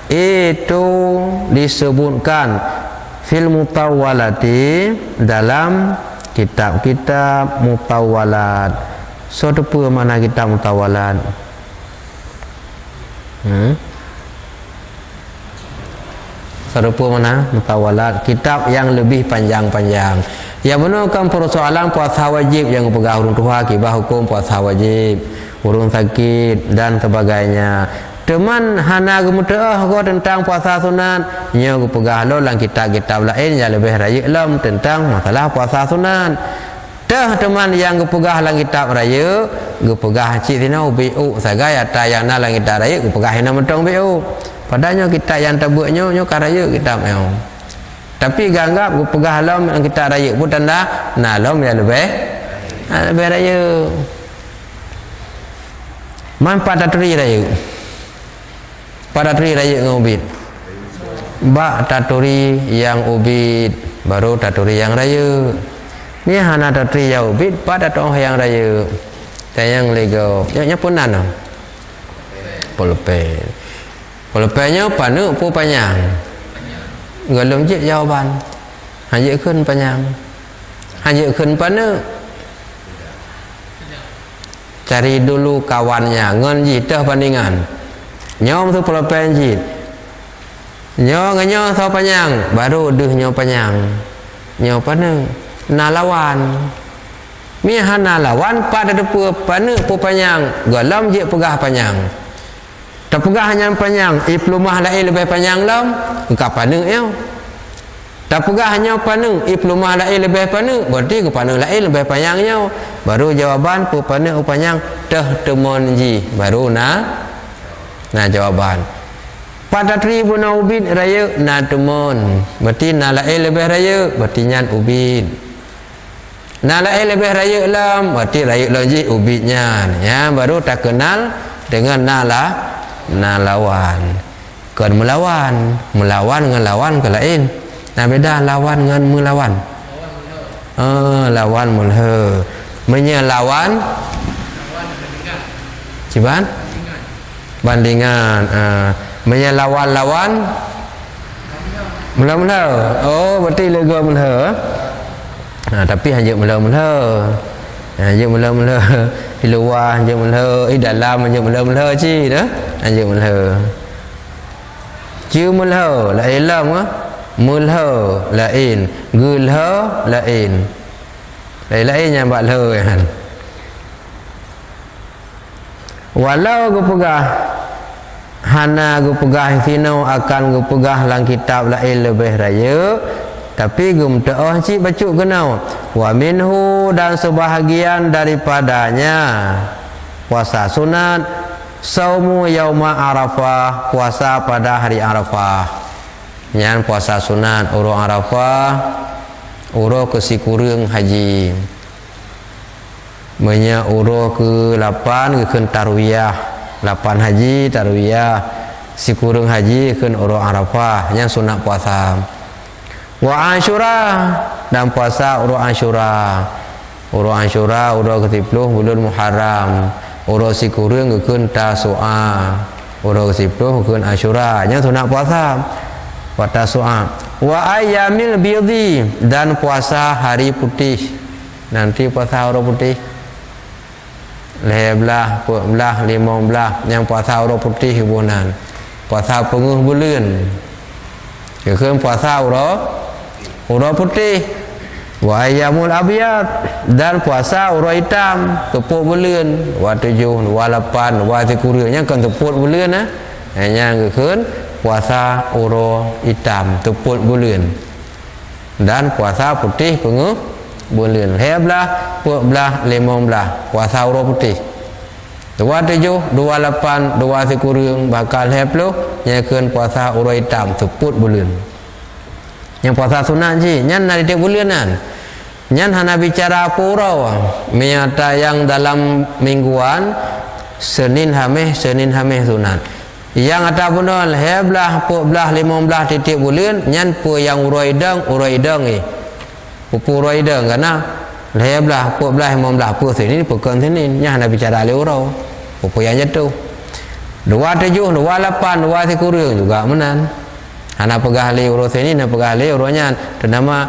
itu disebutkan fil mutawwalati dalam kitab-kitab mutawwalat. So apa mana kitab mutawwalat? Serupa mana mutawwalat? Kitab yang lebih panjang-panjang. Yang menukar persoalan puasa wajib yang pegang urung tuha, kibah hukum puasa wajib, urung sakit dan sebagainya. Teman hana gemudah ko tentang puasa sunat, nya ko pegah lo lang kitab-kitab lain yang lebih raya lam tentang masalah puasa sunat. Dah teman yang gepegah lang kitab raya, gepegah cik sina BU sagai ata yang na lang kitab raya gepegah hina metong BU. Padahal kitab yang tabuknya nyo karaya kitab yo. Tapi ganggap gepegah lam lang kitab raya pun tanda na lam yang lebih raya. Man pada tri raya. Pada tri raya ngubit. Ba taturi yang ubit baru taturi yang raya. Ni hana tatri yang ubit pada toh yang raya. Tayang lego. Nya punan. Polpen. Polpennya panu pu panjang. Galum je jawaban. Hanya keun panjang. Hanya keun panu. Cari dulu kawannya ngan jitah bandingan. Nyom tu polpen jit. Nyo nganyo so panjang baru deuh nyo panjang. Nyo panu na lawan. Mi hana lawan pada depu panu pu panjang. Galam je pegah panjang. Tak pegah hanya panjang, iplumah lain lebih panjang lam, ka panu yo. Tak pegah hanya panu, iplumah lain lebih panu, berarti ke panu lain lebih panjangnya. Baru jawaban pu panu panjang teh temon ji, baru na jawaban. Pada tribun ubin raya na temon, berarti na lain lebih raya, berarti nyan ubin. Na lain lebih raya lam, berarti raya lagi ubitnya. Ya, baru tak kenal dengan na lawan. Kan melawan dengan lawan ke lain. Nah beda lawan dengan melawan. Lawan mulha. Menyelawan ciban bandingan. Menyelawan mula-mula. Oh berarti lega mulha. Tapi hanya mula-mula. Hanya mula-mula di luar hanya mula, dalam hanya mula-mula ci dah. Hanya mula. Ciu mula lain lam ah. Mulha lain, gulha lain. Lain yang buat le kan. Walau gu pegah hana gu pegah sino akan gu pegah lang kitab lain lebih raya, tapi gum taah cik bacuk kenau. Wa minhu dan sebahagian daripadanya puasa sunat saumu yauma arafah, puasa pada hari Arafah. Yang puasa sunat uro Arafah, uro ke sikurung haji. Menya uro ke 8 ke tarwiyah, 8 haji tarwiyah, sikurung haji ke uro Arafah, yang sunat puasa. Wa Asyura dan puasa uro Asyura. Uro Asyura uro ke-10 bulan Muharram. Uro sikurung ke Tasu'a. Uro ke-10 ke Asyura, yang sunat puasa. Pada soal wa ayyamil bidhi dan puasa hari putih. Nanti puasa hari putih 11, 14, 15 yang puasa hari putih bulan. Puasa penguh bulan. Kemudian puasa hari putih wa ayyamul abyad dan puasa uro hitam tepuk bulan wa 7 wa 8 wa 10 nya kan tepuk bulan hanya keun puasa uro hitam tepuk bulan dan puasa putih pengu bulan 12 14 15 puasa uro putih 27 28 20 bakal 20 nya keun puasa uro hitam tepuk bulan yang puasa sunat je nyan dari tiap bulanan nyan hana bicara apa urau menyata yang dalam mingguan Senin Hamis sunat yang ada benar 12 14 15 titik bulan nyan pu yang uroi dang pupu uroi dang karena 12 14 15 pu Senin pekan Senin nyan hana bicara le urau pupu yang jatuh 27 28 20 juga menan hana pegah le uro Senin hana pegah le uronya ternama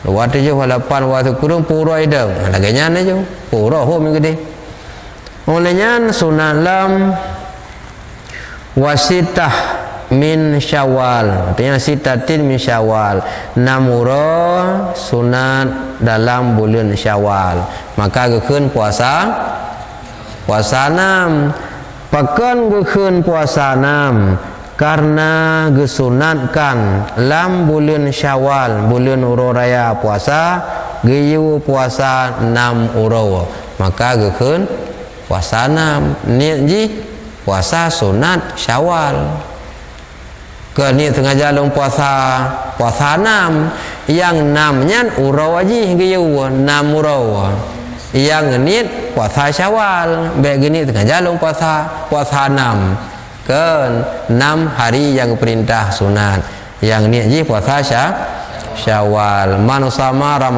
27 8 20 puro idang laganya aja puro ho minggu deh olehnya sunat lam wasitah min Syawal artinya sitatin min Syawal namuro sunat dalam bulan Syawal maka gekeun puasa 6 pekan gekeun puasa 6 karena gesunatkan lam bulan Syawal bulan uro raya puasa geyu puasa 6 uro maka gekeun puasa 6 niat ji puasa sunat Syawal ke ni tengah jalan puasa 6 yang 6 nya uro aji geyu 6 uro yang niat puasa Syawal baik gini tengah jalan puasa 6 kan 6 hari yang perintah sunat yang niat ji puasa Syawal manusama Ramadan